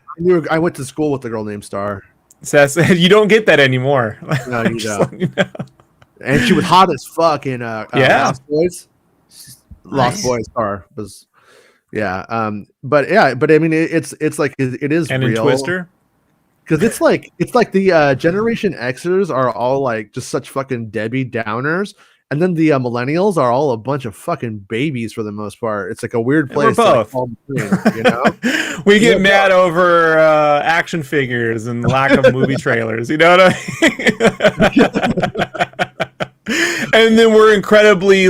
I went to school with a girl named Star. So you don't get that anymore. No, you don't. And she was hot as fuck in Lost Boys. Lost Boys Star was. Yeah, but I mean, it's like it is and real. In Twister, because it's like the Generation Xers are all like just such fucking Debbie Downers, and then the millennials are all a bunch of fucking babies for the most part. It's like a weird place. We're both. You know, we get mad over action figures and lack of movie trailers. You know what I mean? And then we're incredibly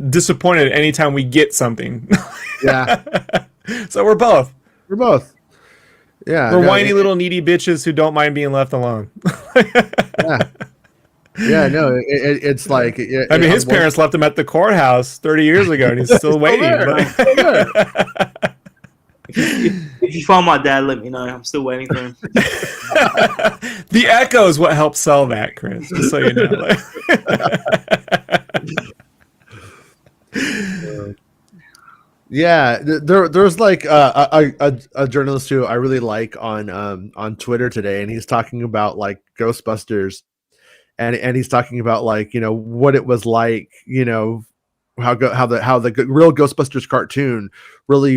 disappointed anytime we get something. Yeah. So we're both. Yeah. We're whiny little needy bitches who don't mind being left alone. Yeah. Yeah, no, it's like... I mean, his parents left him at the courthouse 30 years ago, and he's still waiting. If you find my dad, let me know. I'm still waiting for him. The echo is what helps sell that, Chris, just so you know. Yeah, there's like a journalist who I really like on Twitter today, and he's talking about like Ghostbusters, and he's talking about like, you know, what it was like, you know, how the real Ghostbusters cartoon really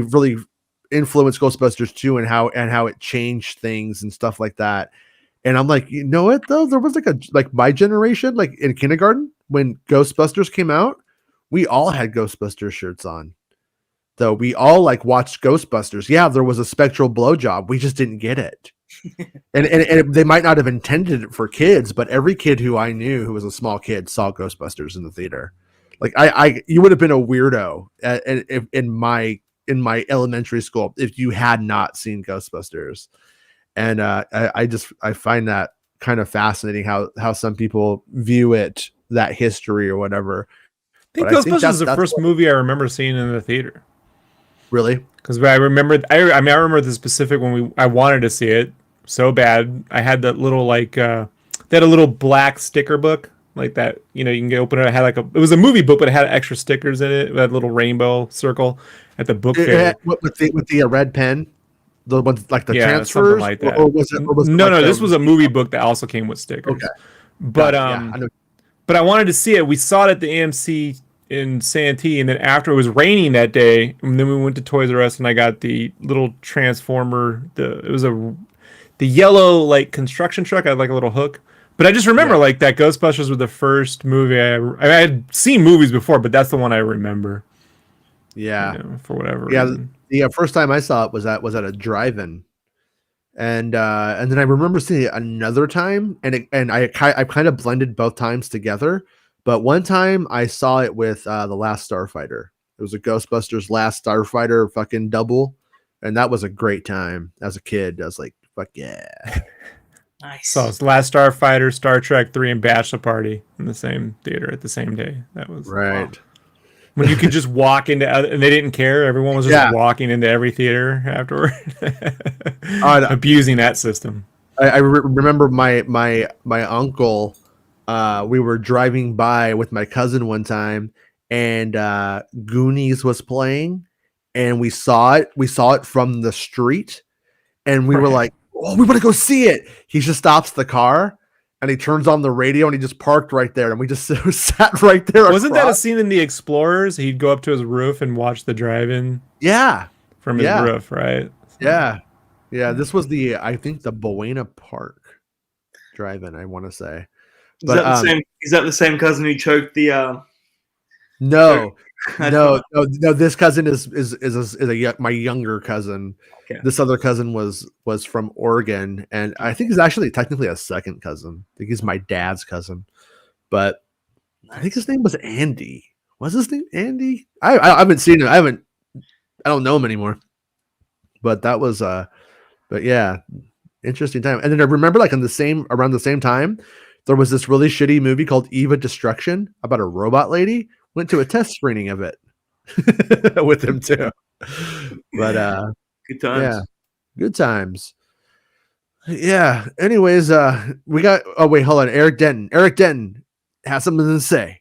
influenced Ghostbusters 2 and how it changed things and stuff like that. And I'm like, you know what though? There was like my generation, like in kindergarten when Ghostbusters came out, we all had Ghostbusters shirts on. Though we all like watched Ghostbusters. Yeah, there was a spectral blowjob. We just didn't get it. and they might not have intended it for kids, but every kid who I knew who was a small kid saw Ghostbusters in the theater. Like you would have been a weirdo in my elementary school if you had not seen Ghostbusters. And I find that kind of fascinating how some people view it, that history or whatever. I think Ghostbusters is the first movie I remember seeing in the theater. Really? Because I remember, I remember the specific when I wanted to see it so bad. I had that little they had a little black sticker book like that. You know, you can get open it. It had it was a movie book, but it had extra stickers in it. That little rainbow circle at the book fair with the red pen. The ones like the transfers, something like that. Or was it no. This was a movie book that also came with stickers. Okay, but but I wanted to see it. We saw it at the AMC in Santee, and then after it was raining that day, and then we went to Toys R Us, and I got the little transformer. It was the yellow like construction truck. I had like a little hook. But I just remember like that Ghostbusters was the first movie I had seen movies before, but that's the one I remember. Yeah, you know, for whatever. Yeah. Reason. The first time I saw it was at a drive-in, and then I remember seeing it another time, and I kind of blended both times together. But one time I saw it with The Last Starfighter. It was a Ghostbusters Last Starfighter fucking double, and that was a great time as a kid. I was like, fuck yeah. Nice. So it's Last Starfighter, Star Trek 3, and Bachelor Party in the same theater at the same day. That was right. Wow. When you could just walk into, and they didn't care. Everyone was just walking into every theater afterward, abusing that system. I remember my uncle. We were driving by with my cousin one time, and Goonies was playing, and we saw it. We saw it from the street, and we were like, "Oh, we want to go see it." He just stops the car. And he turns on the radio, and he just parked right there, and we just sat right there. Wasn't that a scene in The Explorers? He'd go up to his roof and watch the drive-in. Yeah, from his roof, right? Yeah. This was I think the Buena Park drive-in. I want to say. But, is that the same cousin who choked the? No. This cousin is my younger cousin. Okay. This other cousin was from Oregon, and I think he's actually technically a second cousin. I think he's my dad's cousin, but I think his name was Andy. Was his name Andy? I haven't seen him. I don't know him anymore. But that was but yeah, interesting time. And then I remember like around the same time, there was this really shitty movie called Eva Destruction about a robot lady. Went to a test screening of it with him too. But good times. Yeah, good times. Yeah. Anyways, we got. Oh wait, hold on. Eric Denton has something to say.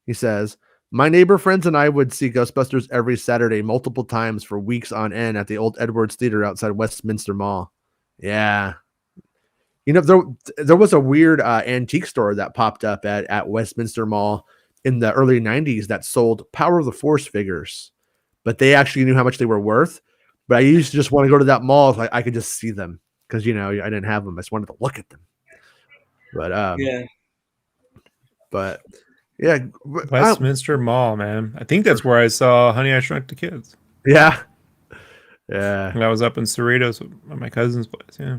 He says, "My neighbor friends and I would see Ghostbusters every Saturday, multiple times for weeks on end at the old Edwards Theater outside Westminster Mall." Yeah. You know, there was a weird antique store that popped up at Westminster Mall in the early 90s that sold Power of the Force figures, but they actually knew how much they were worth. But I used to just want to go to that mall so I could just see them because, you know, I didn't have them. I just wanted to look at them. But Westminster Mall, man. I think that's where I saw Honey, I Shrunk the Kids. Yeah. And I was up in Cerritos at my cousin's place. Yeah.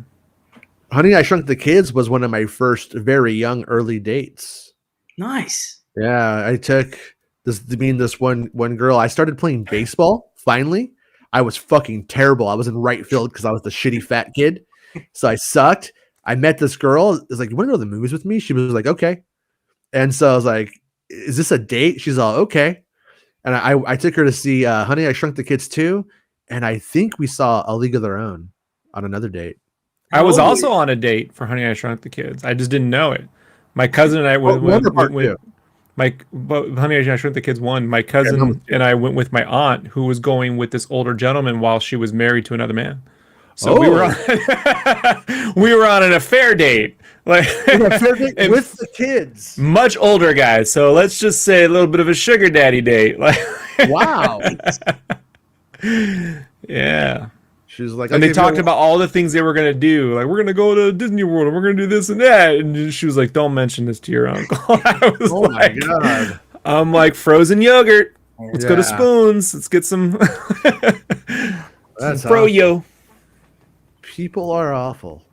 Honey, I Shrunk the Kids was one of my first very young early dates. Nice. Yeah, I took this one girl. I started playing baseball. Finally, I was fucking terrible. I was in right field because I was the shitty fat kid, so I sucked. I met this girl. It's like, "You want to go to the movies with me?" She was like, "Okay," and so I was like, "Is this a date?" She's all, "Okay," and I took her to see Honey, I Shrunk the Kids 2, and I think we saw A League of Their Own on another date. I was also on a date for Honey, I Shrunk the Kids. I just didn't know it. My cousin and I went Honey, I Shrunk the Kids 1. My cousin and I went with my aunt, who was going with this older gentleman while she was married to another man. So we were on an affair date Like and with the kids. much older guys. So let's just say a little bit of a sugar daddy date. Like, Wow. yeah. She was like, And they talked about all the things they were gonna do. Like, we're gonna go to Disney World and we're gonna do this and that. And she was like, "Don't mention this to your uncle." I was my God. I'm like, frozen yogurt. Let's go to Spoons. Let's get some That's froyo. People are awful.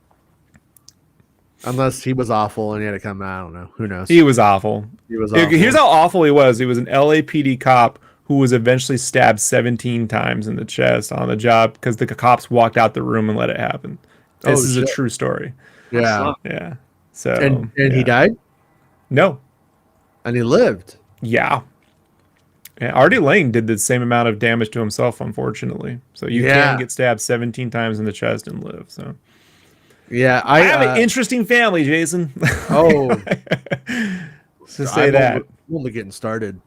Unless he was awful and he had to come out. I don't know. Who knows? He was awful. He was awful. Here's how awful he was. He was an LAPD cop who was eventually stabbed 17 times in the chest on the job because the cops walked out the room and let it happen. This is a true story. Yeah. Yeah. So and he died? No. And he lived. Yeah. Yeah. Artie Lang did the same amount of damage to himself, unfortunately. So you can get stabbed 17 times in the chest and live. So yeah, I have an interesting family, Jason. Oh, to say that. I'm only getting started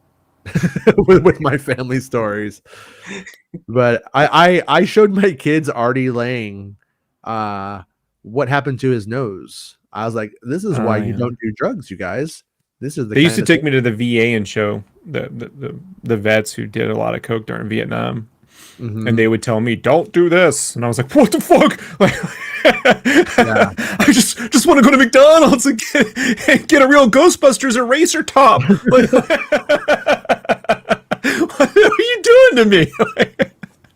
with my family stories. But I showed my kids Artie Lang what happened to his nose. I was like, this is why you don't do drugs, you guys. This is the They used to take me to the VA and show the vets who did a lot of coke during Vietnam. Mm-hmm. And they would tell me, "Don't do this," and I was like, "What the fuck?" Like, I just want to go to McDonald's and get a real Ghostbusters eraser top. Like, what are you doing to me?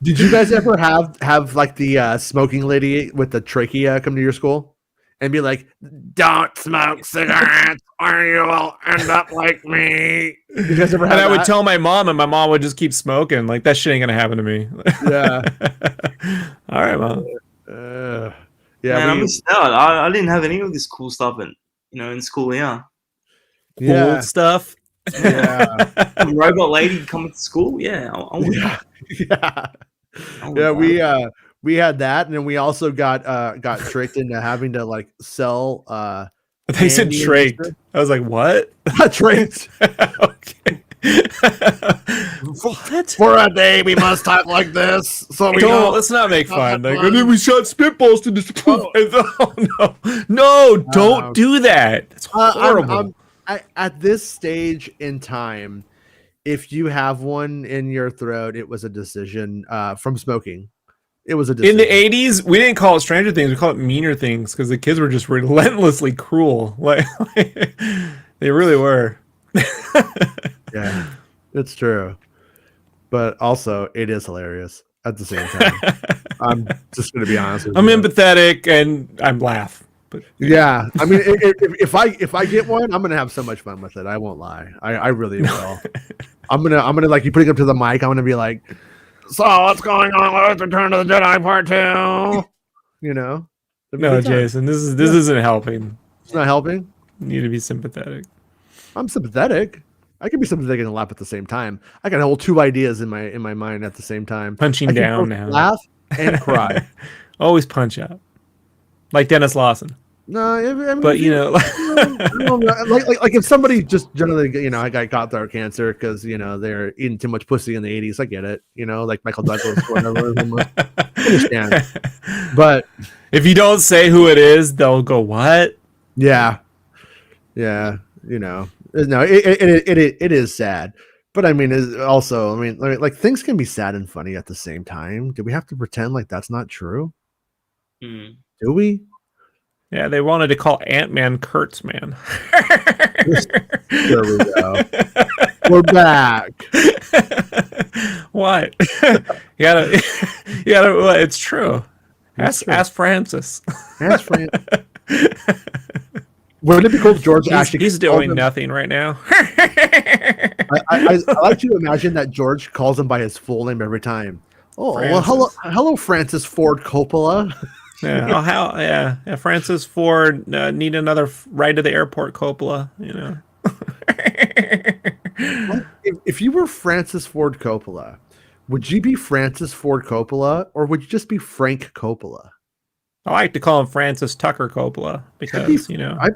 Did you guys ever have like the smoking lady with the trachea come to your school and be like, "Don't smoke cigarettes or you will end up like me"? Did you guys ever have and I would tell my mom, and my mom would just keep smoking. Like, that shit ain't gonna happen to me. Yeah. All right, mom. Yeah, man, I missed out. I didn't have any of this cool stuff in school. Yeah. Cool stuff. Yeah. Robot lady coming to school. Yeah. We had that, and then we also got tricked into having to like sell. They said tricked. I was like, what? Tricked. Okay. What? For a day, we must talk like this. So let's not make fun. Like, and then we shot spitballs to this. Oh no! Don't do that. It's horrible. At this stage in time, if you have one in your throat, it was a decision from smoking. It was a decision. In the 80s, we didn't call it Stranger Things. We called it Meaner Things because the kids were just relentlessly cruel. Like they really were. Yeah, it's true. But also, it is hilarious at the same time. I'm just going to be honest with you. I'm empathetic and I'm laugh. But yeah, I mean, if I get one, I'm gonna have so much fun with it. I won't lie. I really will. I'm gonna like you putting up to the mic. I'm gonna be like, "So what's going on with Return of the Jedi Part 2?" You know? No, Jason, this isn't helping. It's not helping. You need to be sympathetic. I'm sympathetic. I can be sympathetic and laugh at the same time. I can hold two ideas in my mind at the same time. Punching down now. Laugh and cry. Always punch out. Like Dennis Lawson. No, I mean, but like if somebody just generally, I got their cancer because they're eating too much pussy in the 80s. I get it, like Michael Douglas or whatever. I understand. But if you don't say who it is, they'll go, "What?" Yeah, no, it is sad. But I mean, also, like things can be sad and funny at the same time. Do we have to pretend like that's not true? Mm. Do we? Yeah, they wanted to call Ant-Man Kurtzman. There we go. We're back. What? you gotta. It's true. Ask Francis. Ask Francis. Wouldn't it be cool if George he's doing nothing right now? I like to imagine that George calls him by his full name every time. Oh, Francis. Well, hello, Francis Ford Coppola. Yeah. Francis Ford need another ride to the airport, Coppola. If you were Francis Ford Coppola, would you be Francis Ford Coppola or would you just be Frank Coppola? I like to call him Francis Tucker Coppola because I'd be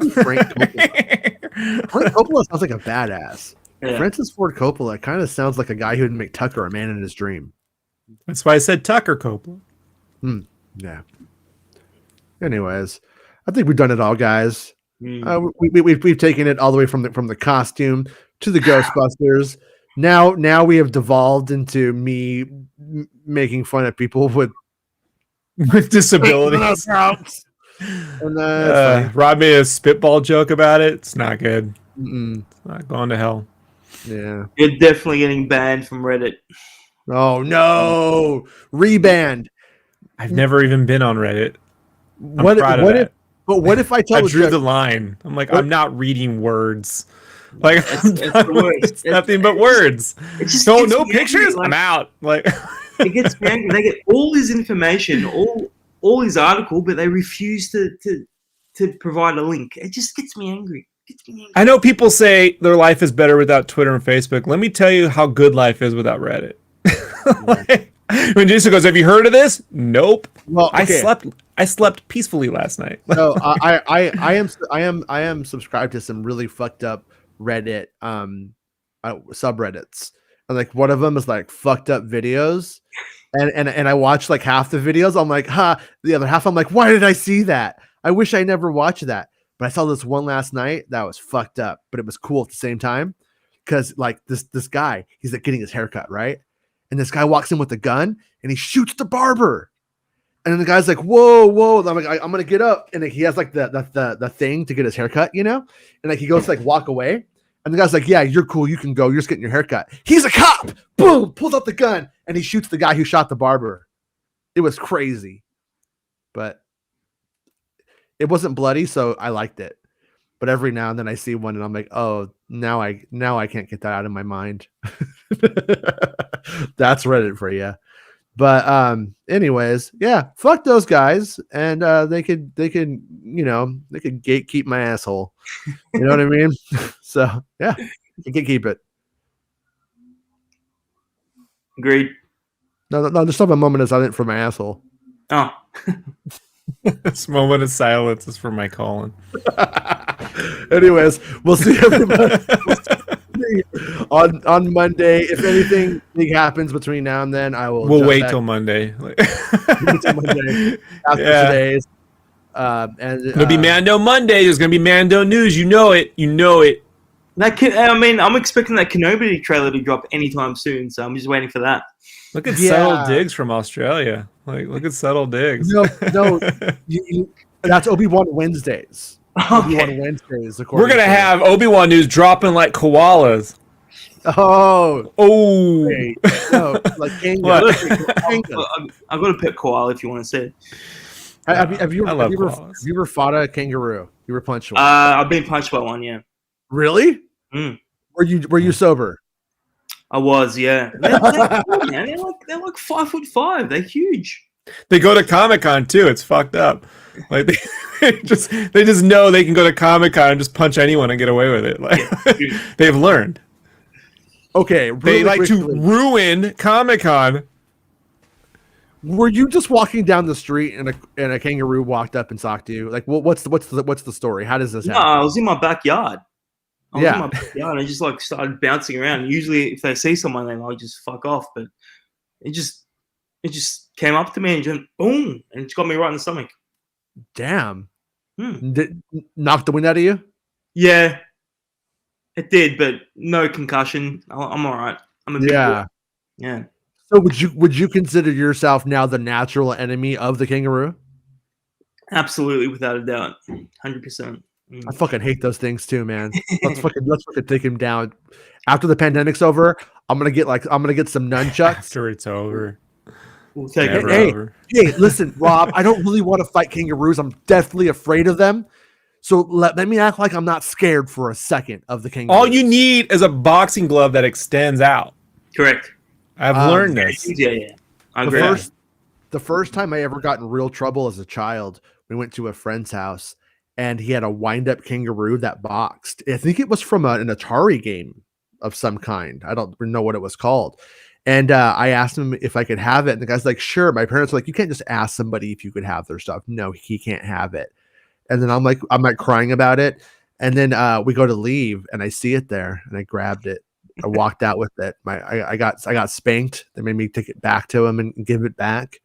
Frank Coppola. Frank Coppola sounds like a badass. Yeah. Francis Ford Coppola kind of sounds like a guy who would make Tucker a man in his dream. That's why I said Tucker Coppola. Yeah. Anyways, I think we've done it all, guys. We've taken it all the way from the costume to the Ghostbusters. Now we have devolved into me making fun of people with disabilities. And it's funny. Rob made a spitball joke about it. It's not good. Mm-mm. It's not going to hell. Yeah. You're definitely getting banned from Reddit. Oh no, rebanned. I've never even been on Reddit. What if I tell I drew the line? I'm like, I'm not reading words. Like it's nothing but words. No pictures. Like, I'm out. Like it gets me angry. They get all this information, all this article, but they refuse to provide a link. It just gets me angry. I know people say their life is better without Twitter and Facebook. Let me tell you how good life is without Reddit. Like, when Jason goes, "Have you heard of this?" Nope. Well, okay. I slept peacefully last night. No, I am subscribed to some really fucked up Reddit subreddits. And like one of them is like fucked up videos. And I watched like half the videos. I'm like, the other half I'm like, why did I see that? I wish I never watched that. But I saw this one last night that was fucked up, but it was cool at the same time. Cause like this guy, he's like getting his haircut, right? And this guy walks in with a gun and he shoots the barber. And then the guy's like, whoa. I'm like, I'm gonna get up. And like, he has like the thing to get his haircut, you know? And like he goes to like walk away. And the guy's like, yeah, you're cool, you can go, you're just getting your haircut. He's a cop. Boom, pulls out the gun, and he shoots the guy who shot the barber. It was crazy. But it wasn't bloody, so I liked it. But every now and then I see one and I'm like, oh, now I can't get that out of my mind. That's Reddit for you. But anyways, yeah, fuck those guys, and they could gatekeep my asshole. You know what I mean? So yeah, you can keep it. Agreed. No, just have a moment of silence for my asshole. Oh. This moment of silence is for my colon. Anyways, we'll see everybody on Monday. If anything big happens between now and then, we'll wait till Monday. After today's. And it'll be Mando Monday. There's gonna be Mando news. You know it. I'm expecting that Kenobi trailer to drop anytime soon, so I'm just waiting for that. Look at Subtle Diggs from Australia. Like, look at Subtle Diggs. No, that's Obi-Wan Wednesdays. Okay. Obi-Wan Wednesdays. We're gonna have Obi-Wan news dropping like koalas. Oh, wait, no, like I've got a pet koala if you want to see it. Have you ever fought a kangaroo? You were punched one. I've been punched by one, yeah. Really? Mm. Were you sober? I was, yeah. They're like 5'5". They're huge. They go to Comic-Con too. It's fucked up. Like they just know they can go to Comic-Con and just punch anyone and get away with it. Like they've learned. Okay, really they like quickly to ruin Comic-Con. Were you just walking down the street and a kangaroo walked up and talked to you? Like, what's the story? How does this happen? No, I was in my backyard. And I just like started bouncing around. Usually, if they see someone, then I'll just fuck off. But it just came up to me and just boom, and it's got me right in the stomach. Damn! Knocked the wind out of you? Yeah, it did, but no concussion. I'm all right. I'm a big boy. Yeah. So would you consider yourself now the natural enemy of the kangaroo? Absolutely, without a doubt, 100%. I fucking hate those things too, man. Let's fucking take him down. After the pandemic's over, I'm gonna get some nunchucks. After it's over. We'll take it. Hey, listen, Rob, I don't really want to fight kangaroos. I'm deathly afraid of them. So let me act like I'm not scared for a second of the kangaroo. All you need is a boxing glove that extends out. Correct. I've learned this. Yeah. I agree. The first time I ever got in real trouble as a child, we went to a friend's house and he had a wind-up kangaroo that boxed. I think it was from an Atari game of some kind. I don't know what it was called. And I asked him if I could have it. And the guy's like, sure. My parents were like, you can't just ask somebody if you could have their stuff. No, he can't have it. And then I'm like crying about it. And then we go to leave and I see it there and I grabbed it. I walked out with it. I got spanked. They made me take it back to him and give it back.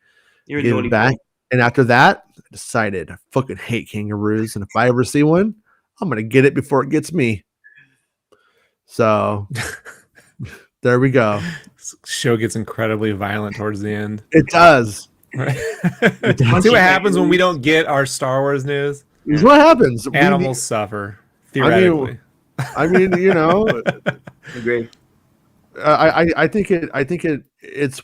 You're a naughty boy. And after that, I decided I fucking hate kangaroos. And if I ever see one, I'm gonna get it before it gets me. So there we go. This show gets incredibly violent towards the end. It does. Right? See what happens when we don't get our Star Wars news? This is what happens. Animals suffer, theoretically. I mean, you know, Agree. I think it's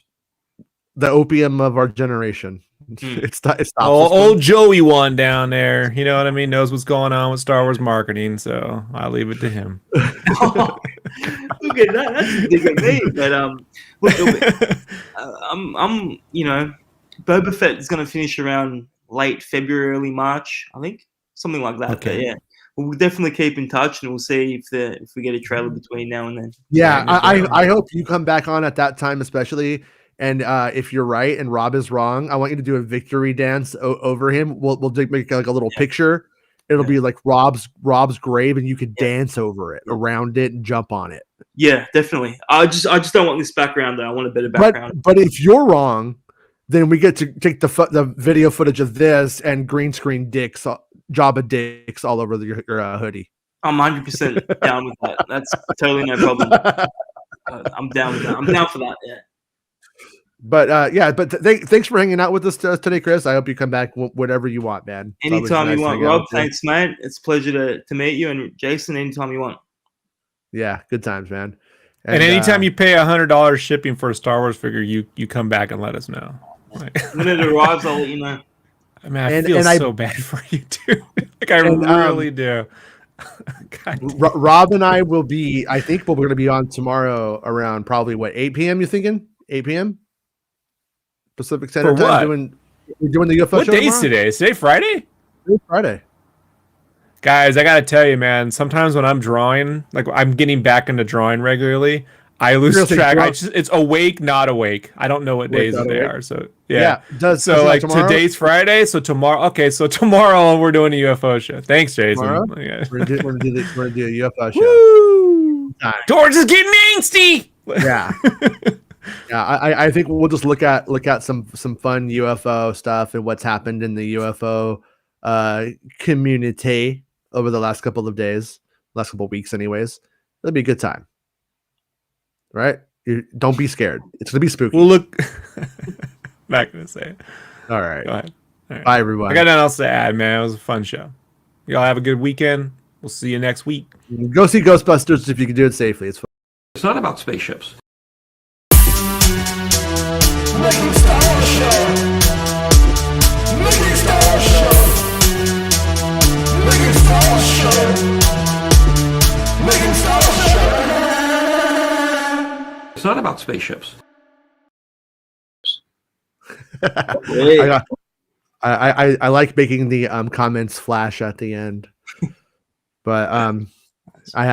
the opium of our generation. It's old Joey one down there, you know what I mean, knows what's going on with Star Wars marketing, so I'll leave it to him. Oh, look at that. That's a big me. But look, I'm you know, Boba Fett is going to finish around late February, early March, I think, something like that. Okay. But yeah, we'll definitely keep in touch, and we'll see if we get a trailer between now and then. Yeah, I hope you come back on at that time, especially. And if you're right and Rob is wrong, I want you to do a victory dance over him. We'll make like a little picture. It'll be like Rob's grave, and you could dance over it, around it, and jump on it. Yeah, definitely. I just don't want this background though. I want a better background. But if you're wrong, then we get to take the video footage of this and green screen dicks, Jabba dicks all over your hoodie. I'm 100% down with that. That's totally no problem. I'm down with that. I'm down for that. Yeah. But thanks for hanging out with us today, Chris. I hope you come back whenever you want, man. Anytime you want, Rob. Thanks, mate. It's a pleasure to meet you, and Jason, anytime you want. Yeah, good times, man. And anytime you pay $100 shipping for a Star Wars figure, you come back and let us know. When it arrives, I'll let you know. I mean, I feel so bad for you, too. Like, I really do. Rob and I will be, I think we're going to be on tomorrow around probably, 8 p.m. you thinking? 8 p.m.? Pacific Standard Time? Doing the UFO show. What day is today? Is today Friday? It's Friday. Guys, I got to tell you, man, sometimes when I'm drawing, like I'm getting back into drawing regularly, I lose track. It's awake, not awake. I don't know what days they are. So yeah. Today's Friday. So tomorrow. Okay, so tomorrow we're doing a UFO show. Thanks, Jason. Yeah. We're gonna do a UFO show. Woo! George is getting angsty. Yeah. Yeah, I think we'll just look at some fun UFO stuff and what's happened in the UFO community over the last couple of days, last couple of weeks, anyways. It'll be a good time, right? Don't be scared. It's gonna be spooky. Well, look, not gonna say it. All right. Go ahead. All right. Bye, everyone. I got nothing else to add, man. It was a fun show. Y'all have a good weekend. We'll see you next week. Go see Ghostbusters if you can do it safely. It's fun. It's not about spaceships. Making Star Wars Show. Making Star Wars Show. Making Star Wars Show. Making Star Wars Show. It's not about spaceships. I like making the comments flash at the end, but I